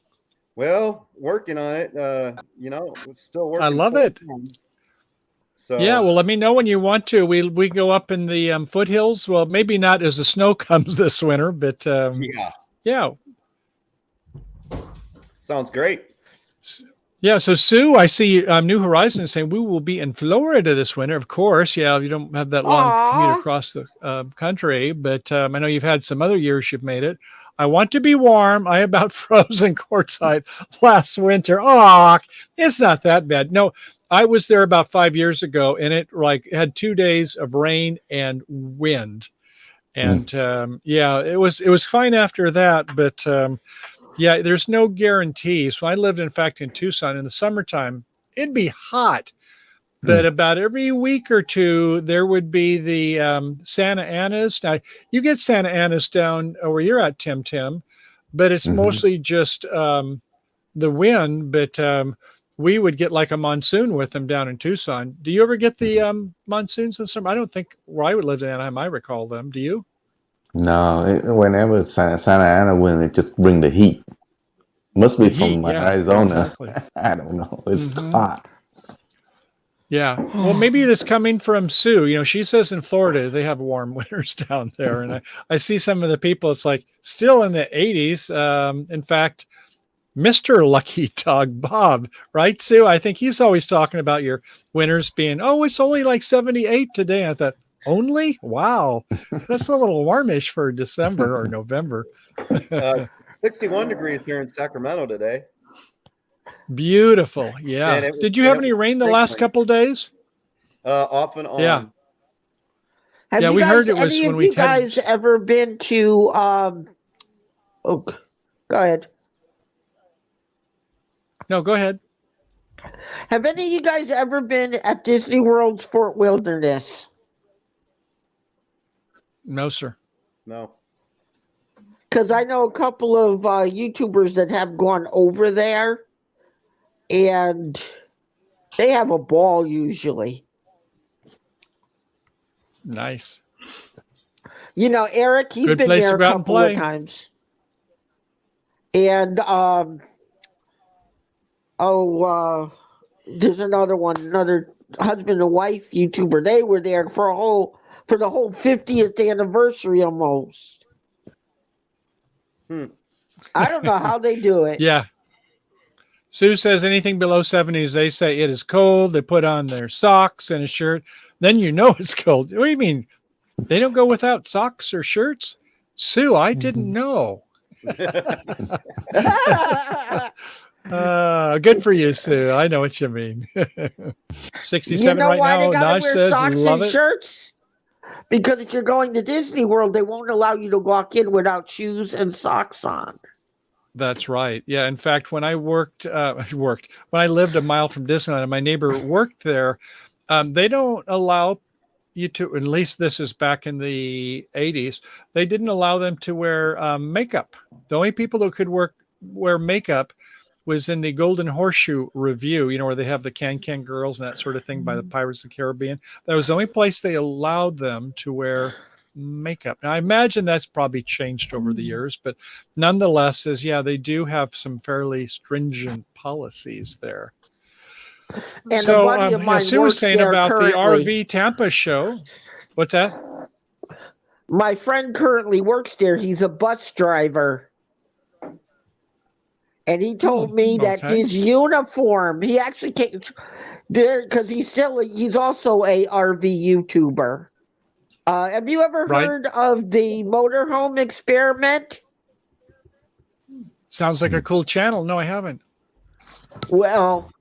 Well, working on it. Still working. I love it. So yeah, well, let me know when you want to. We go up in the foothills. Well, maybe not as the snow comes this winter, but yeah. Sounds great. Yeah, so Sue, I see New Horizons saying we will be in Florida this winter. Of course, you don't have that long commute across the country, but I know you've had some other years you've made it. I want to be warm. I about froze in Quartzsite last winter. It's not that bad. No, I was there about 5 years ago, and it had 2 days of rain and wind, and it was fine after that, but. Yeah, there's no guarantees. When I lived, in fact, in Tucson in the summertime, it'd be hot. But about every week or two, there would be the Santa Anas. Now, you get Santa Anas down where you're at, Tim, but it's mostly just the wind. But we would get like a monsoon with them down in Tucson. Do you ever get the monsoons in summer? I don't think where I would live in Anaheim, I recall them. Do you? No, whenever Santa Ana wind, it just bring the heat. Must be from Arizona. Exactly. I don't know. It's hot. Yeah. Well, maybe this coming from Sue. She says in Florida they have warm winters down there, and I see some of the people. It's like still in the 80s. In fact, Mr. Lucky Dog Bob, right, Sue? I think he's always talking about your winters being. It's only like 78 today. I thought. Only? Wow. That's a little warmish for December or November. 61 degrees here in Sacramento today. Beautiful. Yeah. Did you have any rain the last couple of days? Off and on. Yeah. We heard it was when we had... Have you guys ever been to go ahead. No, go ahead. Have any of you guys ever been at Disney World's Fort Wilderness? No, sir. No. Because I know a couple of YouTubers that have gone over there, and they have a ball usually. Nice. Eric, he's been there a couple of times. And, there's another husband and wife YouTuber. They were there for the whole 50th anniversary almost. I don't know how they do it. Yeah. Sue says anything below 70s, they say it is cold. They put on their socks and a shirt. Then it's cold. What do you mean? They don't go without socks or shirts? Sue, I didn't know. Good for you, Sue. I know what you mean. 67 You know right why now. they gotta Naj wear says, socks love and it. shirts? Because if you're going to Disney World, they won't allow you to walk in without shoes and socks on. That's right. Yeah. In fact, when I when I lived a mile from Disneyland and my neighbor worked there, they don't allow you to, at least this is back in the 80s, they didn't allow them to wear makeup. The only people who could wear makeup was in the Golden Horseshoe Review, where they have the Can Girls and that sort of thing by the Pirates of the Caribbean. That was the only place they allowed them to wear makeup. Now, I imagine that's probably changed over the years, but nonetheless, they do have some fairly stringent policies there. And a So, buddy of mine Sue was works saying there about the currently. RV Tampa show. What's that? My friend currently works there. He's a bus driver. And he told me that his uniform, he actually came there because he's also a RV YouTuber. Have you ever heard of the motorhome experiment? Sounds like a cool channel. No, I haven't. Well,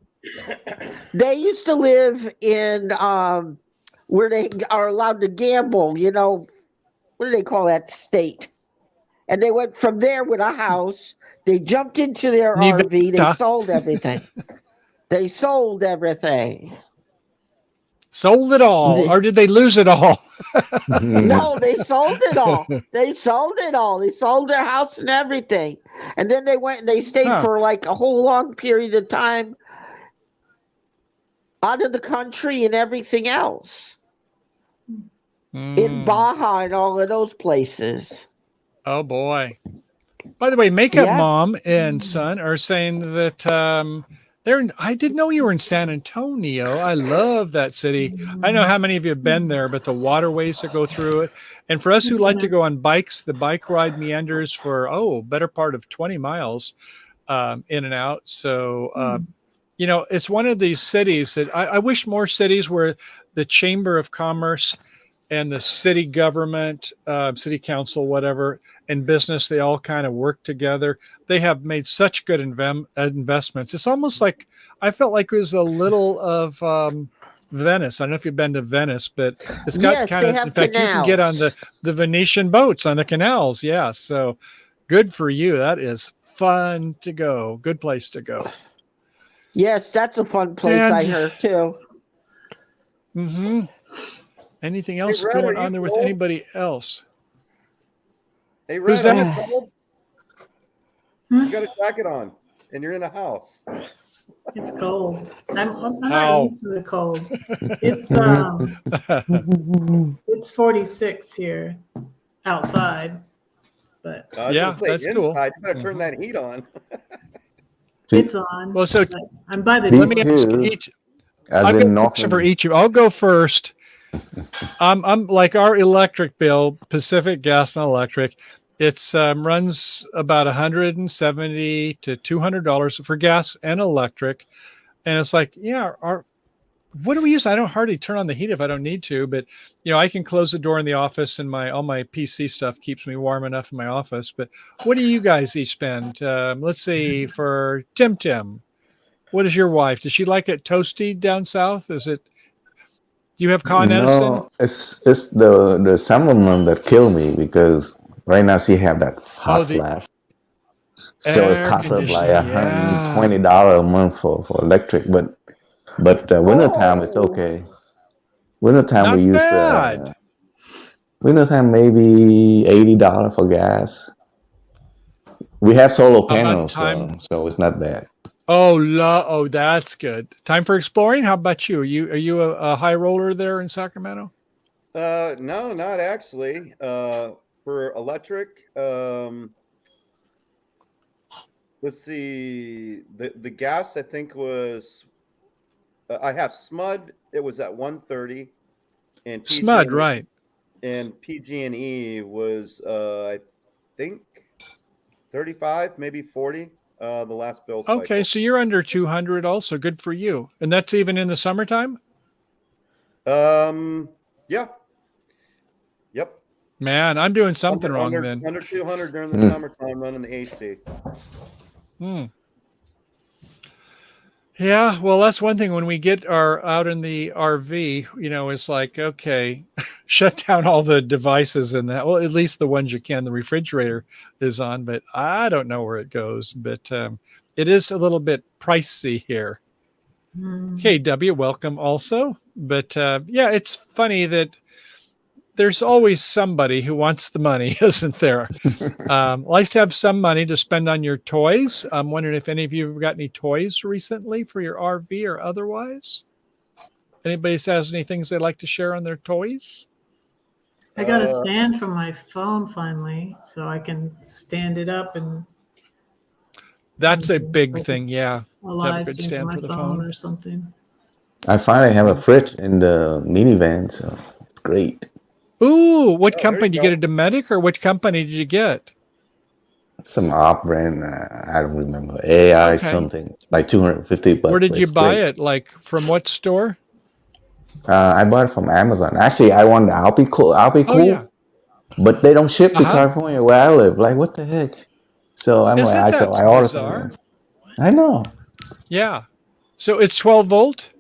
they used to live in where they are allowed to gamble, what do they call that state? And they went from there with a house. They jumped into their RV. They sold everything. Sold it all. Or did they lose it all? No, they sold it all. They sold their house and everything. And then they went and they stayed for like a whole long period of time out of the country and everything else. In Baja and all of those places. Oh, boy. By the way, Makeup Mom and Son are saying that I didn't know you were in San Antonio. I love that city. I don't know how many of you have been there, but the waterways that go through it. And for us who like to go on bikes, the bike ride meanders for, better part of 20 miles in and out. So, it's one of these cities that I wish more cities where the Chamber of Commerce and the city government, city council, whatever, and business, they all kind of work together. They have made such good investments. It's almost like, I felt like it was a little of Venice. I don't know if you've been to Venice, but it's got kind of, in fact, you can get on the Venetian boats on the canals. Yeah. So good for you. That is fun to go. Good place to go. Yes, that's a fun place, I heard too. Mm-hmm. Anything else going on there with anybody else? Hey, Red, who's that? You got a jacket on, and you're in a house. It's cold. I'm not used to the cold. It's 46 here outside, but that's inside, cool. You better turn that heat on. It's on. Well, so I'm by the. Let me ask each. I've got a question for each of you. I'll go first. I'm like our electric bill, Pacific Gas and Electric. It's runs about $170 to $200 for gas and electric, and it's like, what do we use? I don't hardly turn on the heat if I don't need to, but I can close the door in the office, and all my PC stuff keeps me warm enough in my office. But what do you guys each spend? Let's see, for Tim. What is your wife? Does she like it toasty down south? Is it? Do you have Con Edison? No, it's the summer month that kill me because right now she have that hot flash. So it costs us like $120 a month for electric, but wintertime it's okay. Wintertime we use wintertime maybe $80 for gas. We have solar panels, so it's not bad. Oh, that's good. Time for exploring. How about you? Are you a high roller there in Sacramento? No, not actually. For electric, let's see. The gas I think was. I have SMUD. It was at 130, and SMUD, right? And PG&E was I think 35, maybe 40. The last bill cycle. Okay, so you're under 200 also. Good for you. And that's even in the summertime? Yeah. Yep. Man, I'm doing something wrong then. Under 200 during the summertime running the AC. Yeah, well, that's one thing when we get our out in the RV, it's like, okay, shut down all the devices in that. Well, at least the ones you can. The refrigerator is on, but I don't know where it goes. But it is a little bit pricey here. KW, welcome also. But yeah, it's funny that there's always somebody who wants the money, isn't there? Likes to have some money to spend on your toys. I'm wondering if any of you have got any toys recently for your RV or otherwise. Anybody has any things they'd like to share on their toys? I got a stand for my phone finally, so I can stand it up and. That's a big thing, yeah. A live stream for the phone or something. I finally have a fridge in the minivan, so it's great. Ooh, what company did you get? A Dometic, or which company did you get? Some off brand, I don't remember. AI something, like $250. Where did you buy it? Like from what store? I bought it from Amazon. Actually, I wanted Alpi Cool, yeah. But they don't ship to California where I live. Like, what the heck? So I'm like, I ordered some. I know. Yeah. So it's 12 volt?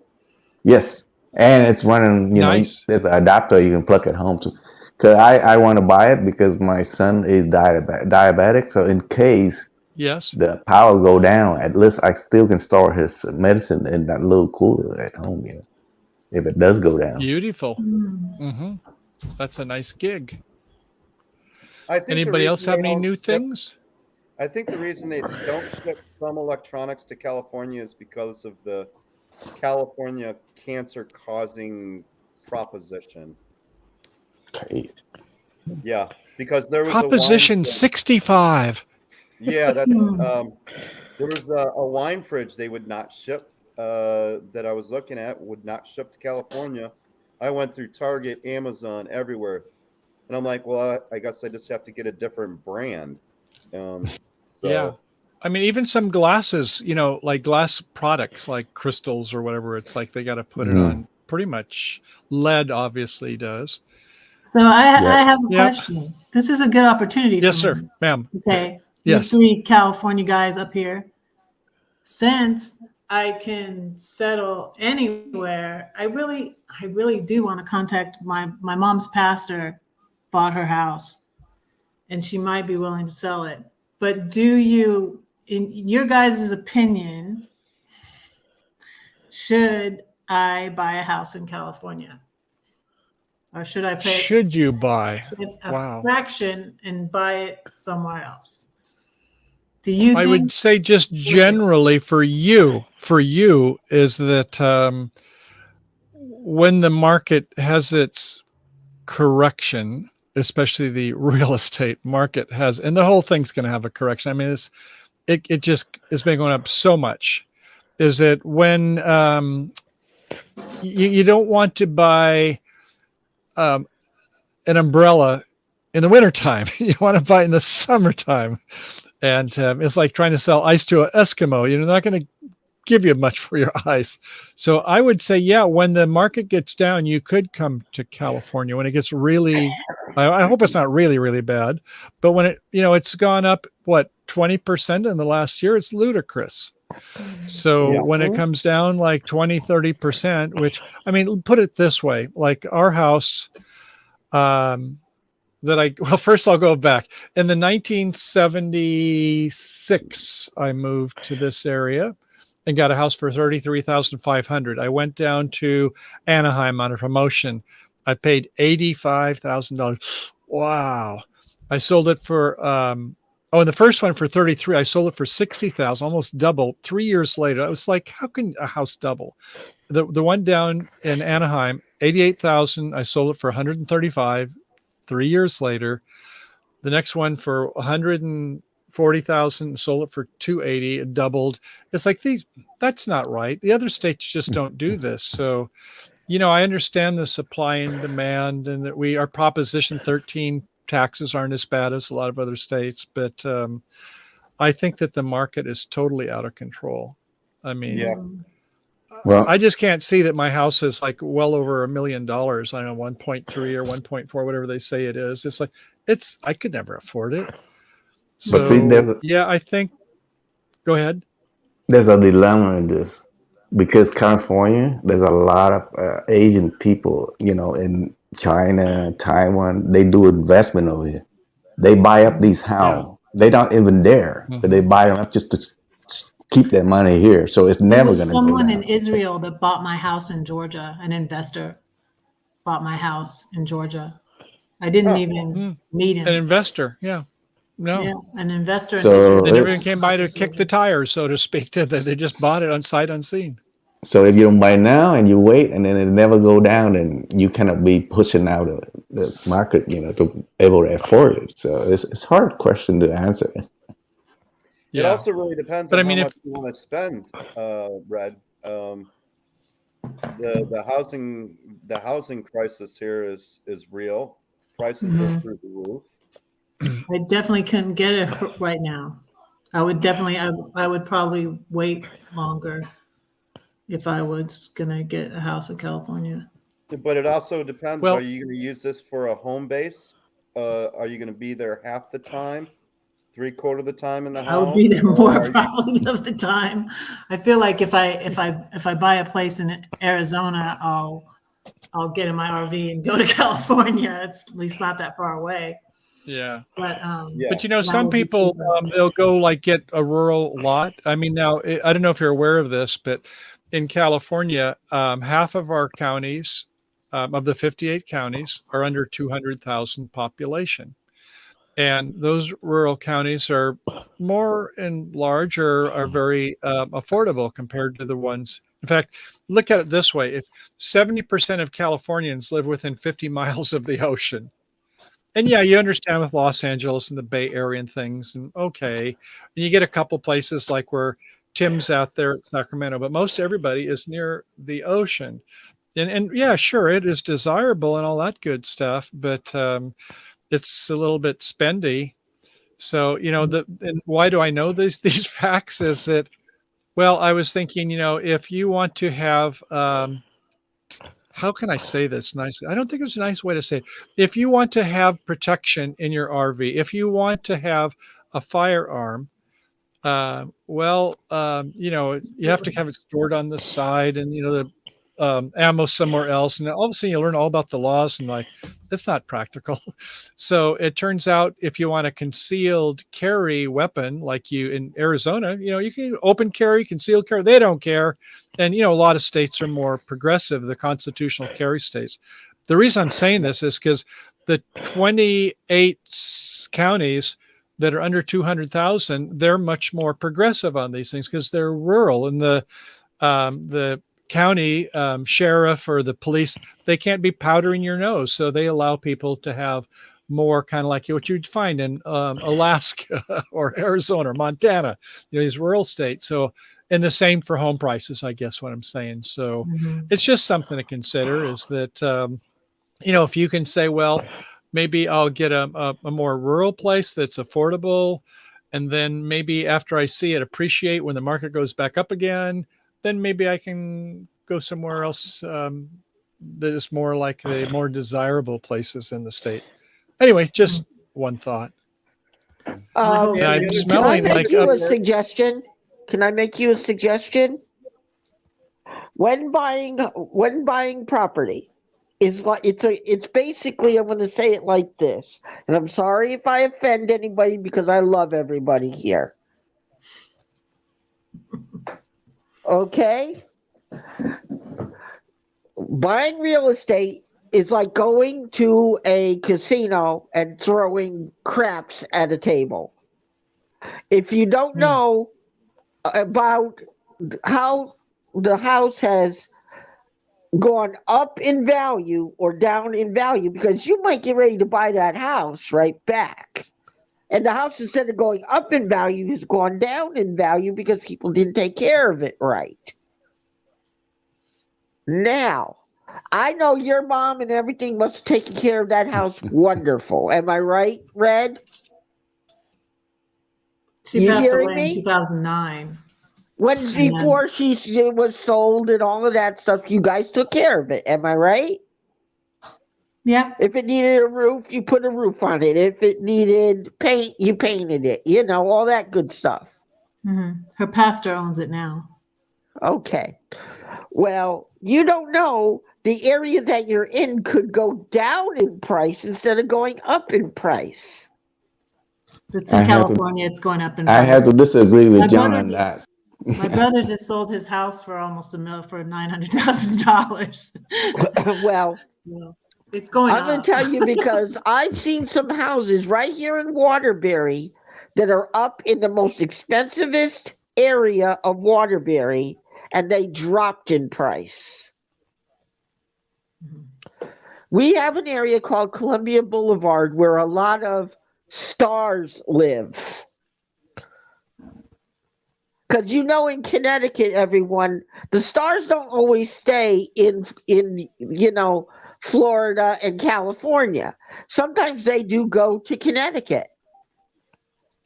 Yes. And it's running, there's an adapter you can plug at home to. Because I want to buy it because my son is diabetic. So in case the power go down, at least I still can store his medicine in that little cooler at home, if it does go down. Beautiful. Mm-hmm. That's a nice gig. Anybody else have any new things? I think the reason they don't ship some electronics to California is because of the California cancer-causing proposition. Okay. Yeah, because there was Proposition 65. Yeah, that's there was a wine fridge they would not ship that I was looking at would not ship to California. I went through Target, Amazon, everywhere, and I'm like, well, I guess I just have to get a different brand. Yeah. I mean, even some glasses, like glass products like crystals or whatever, it's like they got to put it on pretty much. Lead obviously does. So I have a question. This is a good opportunity. Yes, sir, ma'am. Okay. Yes. You 3 California guys up here. Since I can settle anywhere, I really do want to contact my mom's pastor. Bought her house, and she might be willing to sell it. But do you, in your guys' opinion, should I buy a house in California? Or should I pay? Should you buy a fraction and buy it somewhere else? Do you think? I would say just generally for you is that when the market has its correction, especially the real estate market has, and the whole thing's going to have a correction. I mean, it just has been going up so much. Is that when you don't want to buy an umbrella in the wintertime. You want to buy it in the summertime. And it's like trying to sell ice to an Eskimo. You're not going to give you much for your ice. So I would say, yeah, when the market gets down, you could come to California. When it gets really, I hope it's not really, really bad, but when it's gone up, 20% in the last year, it's ludicrous. So when it comes down like 20, 30%, which, I mean, put it this way, like our house, first I'll go back. In the 1976, I moved to this area and got a house for $33,500. I went down to Anaheim on a promotion. I paid $85,000. Wow. I sold it for, and the first one for 33, I sold it for 60,000, almost double 3 years later. I was like, how can a house double? The one down in Anaheim, 88,000, I sold it for 135. 3 years later, the next one for 140,000, sold it for 280, it doubled. It's like that's not right. The other states just don't do this. So, I understand the supply and demand, and that our Proposition 13 taxes aren't as bad as a lot of other states, but I think that the market is totally out of control. I mean, well, I just can't see that my house is like well over $1 million. I don't know, 1.3 or 1.4, whatever they say it is. It's like, I could never afford it. So, but see, I think, go ahead. There's a dilemma in this. because California, there's a lot of Asian people, in China, Taiwan. They do investment over here. They buy up these Yeah. houses. They're not even there, but they buy them up just to keep their money here. So it's There never was going to go someone in down. Israel that bought my house in Georgia. An investor bought my house in Georgia. I didn't even meet An him. investor. Yeah. No. Yeah, an investor in So Israel. They never even it's came by to kick the tires, so to speak. They just bought it on sight unseen. so if you don't buy now and you wait and then it never go down, then you cannot be pushing out the market, to able to afford it. So it's a hard question to answer. It also really depends But on I mean, how if much you want to spend, Red. The housing crisis here is real. Prices are through the roof. I definitely couldn't get it right now. I would probably wait longer if I was gonna get a house in California. But it also depends. Well- Are you going to use this for a home base? Are you going to be there half the time, 3/4 of the time in the house? I would be there or more are you- probably of the time. I feel like if I buy a place in Arizona, I'll get in my RV and go to California. It's at least not that far away. Yeah. But Yeah. But that some would be people cheaper. they'll go like get a rural lot. I mean, now I don't know if you're aware of this, but in California, half of our counties, of the 58 counties, are under 200,000 population, and those rural counties are more and larger, are very affordable compared to the ones. In fact, look at it this way: if 70% of Californians live within 50 miles of the ocean. And yeah, you understand with Los Angeles and the Bay Area and things, and okay, and you get a couple places like where Tim's out there at Sacramento, but most everybody is near the ocean, and yeah, sure, it is desirable and all that good stuff, but it's a little bit spendy. So and why do I know these facts? Is that well, I was thinking, if you want to have how can I say this nicely? I don't think there's a nice way to say it. If you want to have protection in your RV, if you want to have a firearm, you have to have it stored on the side, and the ammo somewhere else, and all of a sudden you learn all about the laws, and like that's not practical. So it turns out if you want a concealed carry weapon, like you in Arizona, you can open carry, concealed carry. They don't care, and a lot of states are more progressive, the constitutional carry states. The reason I'm saying this is because the 28 counties that are under 200,000, they're much more progressive on these things because they're rural, and the county sheriff or the police, they can't be powdering your nose, so they allow people to have more kind of like what you'd find in Alaska or Arizona or Montana, these rural states. So, and the same for home prices, I guess what I'm saying. So it's just something to consider, is that if you can say, well, maybe I'll get a more rural place that's affordable, and then maybe after I see it appreciate when the market goes back up again, then maybe I can go somewhere else that is more like the more desirable places in the state. Anyway, just one thought. Can I make you a suggestion? Can I make you a suggestion? When buying property, it's basically, I'm going to say it like this, and I'm sorry if I offend anybody because I love everybody here. Okay? Buying real estate is like going to a casino and throwing craps at a table. If you don't know about how the house has gone up in value or down in value, because you might get ready to buy that house right back, and the house, instead of going up in value, has gone down in value because people didn't take care of it right. Now, I know your mom and everything must have taken care of that house wonderful. Am I right, Red? She passed away in 2009. Before she was sold and all of that stuff, you guys took care of it. Am I right? Yeah. If it needed a roof, you put a roof on it. If it needed paint, you painted it. All that good stuff. Mm-hmm. Her pastor owns it now. Okay. Well, you don't know the area that you're in could go down in price instead of going up in price. If it's I in have to, California, it's going up in I have to price. disagree My with John brother on just that. my brother just sold his house for almost $1 million for $900,000. Well, So it's going I'm going up. to tell you because I've seen some houses right here in Waterbury that are up in the most expensivest area of Waterbury, and they dropped in price. We have an area called Columbia Boulevard where a lot of stars live. Because you know, in Connecticut, everyone, the stars don't always stay in Florida and California. Sometimes they do go to Connecticut.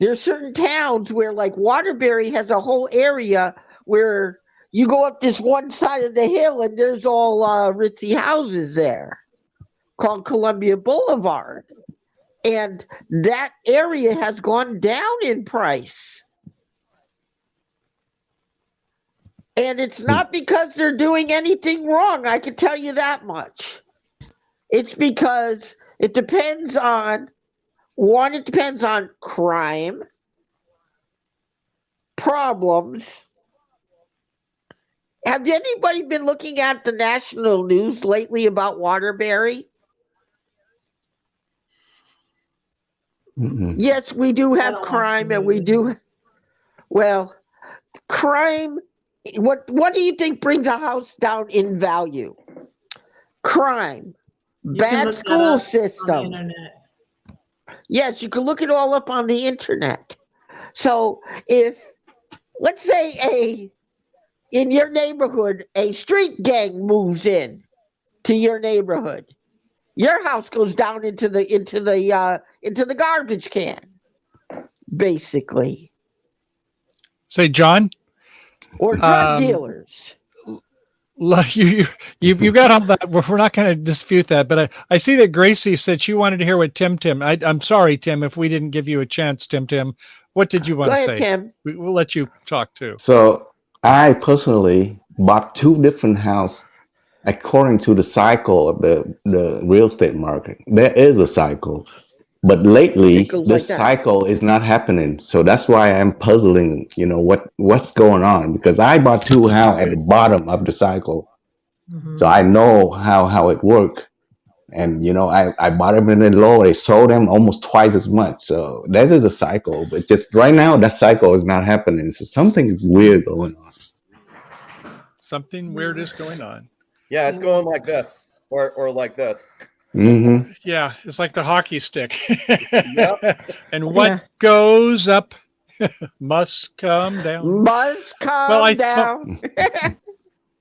There's certain towns where, like Waterbury, has a whole area where you go up this one side of the hill and there's all ritzy houses there, called Columbia Boulevard, and that area has gone down in price. And it's not because they're doing anything wrong, I can tell you that much. It's because it depends on crime, problems. Have anybody been looking at the national news lately about Waterbury? Mm-mm. Yes, we do I have don't watch the crime, and we news. do. Well, crime. What do you think brings a house down in value? Crime, You can bad look that school up on the system. internet. Yes, you can look it all up on the internet. So if, let's say, in your neighborhood, a street gang moves in to your neighborhood, your house goes down into the garbage can, basically, Say, John, or drug dealers. you got all that. We're not going to dispute that, but I see that Gracie said she wanted to hear what Tim. I'm sorry, Tim, if we didn't give you a chance, Tim. What did you want Go to ahead, say? Tim. We'll let you talk too. So I personally bought two different houses according to the cycle of the real estate market. There is a cycle, but lately It goes this like that. cycle is not happening. So that's why I'm puzzling, what's going on, because I bought two houses at the bottom of the cycle. So I know how it worked. And I bought them in the low, they sold them almost twice as much. So that is a cycle, but just right now that cycle is not happening. So something is weird going on. Something weird is going on. Yeah, it's going like this or like this. Mm-hmm. Yeah, it's like the hockey stick. Yep. And what goes up must come down. Must come down.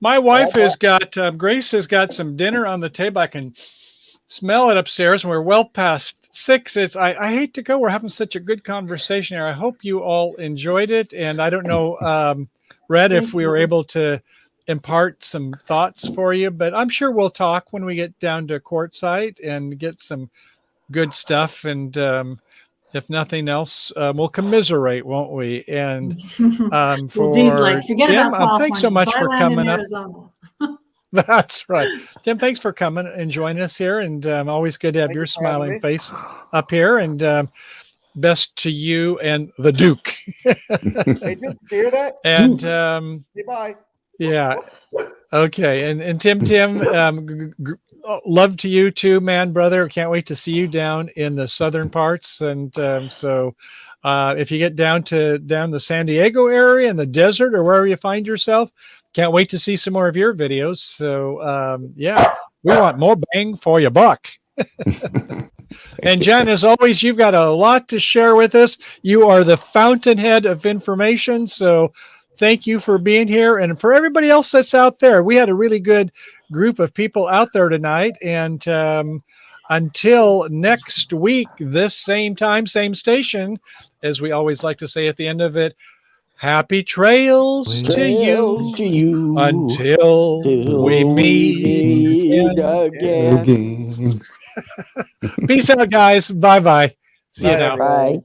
My wife has got, Grace has got some dinner on the table. I can smell it upstairs, and we're well past 6. I hate to go. We're having such a good conversation here. I hope you all enjoyed it. And I don't know, Red, if we were able to impart some thoughts for you, but I'm sure we'll talk when we get down to courtside and get some good stuff. And if nothing else, we'll commiserate, won't we? And for Tim, thanks so much for coming up. That's right. Tim, thanks for coming and joining us here. And always good to have your smiling face up here. And best to you and the Duke. Hey, Duke, hear that? And say bye. Yeah. Okay. And Tim, love to you too, man, brother. Can't wait to see you down in the southern parts. And so if you get down the San Diego area in the desert or wherever you find yourself, can't wait to see some more of your videos. So yeah, we want more bang for your buck. And Jen, as always, you've got a lot to share with us. You are the fountainhead of information. So thank you for being here. And for everybody else that's out there, we had a really good group of people out there tonight. And until next week, this same time, same station, as we always like to say at the end of it, happy trails to you until we meet again. Peace out, guys. Bye-bye. See you now. Bye.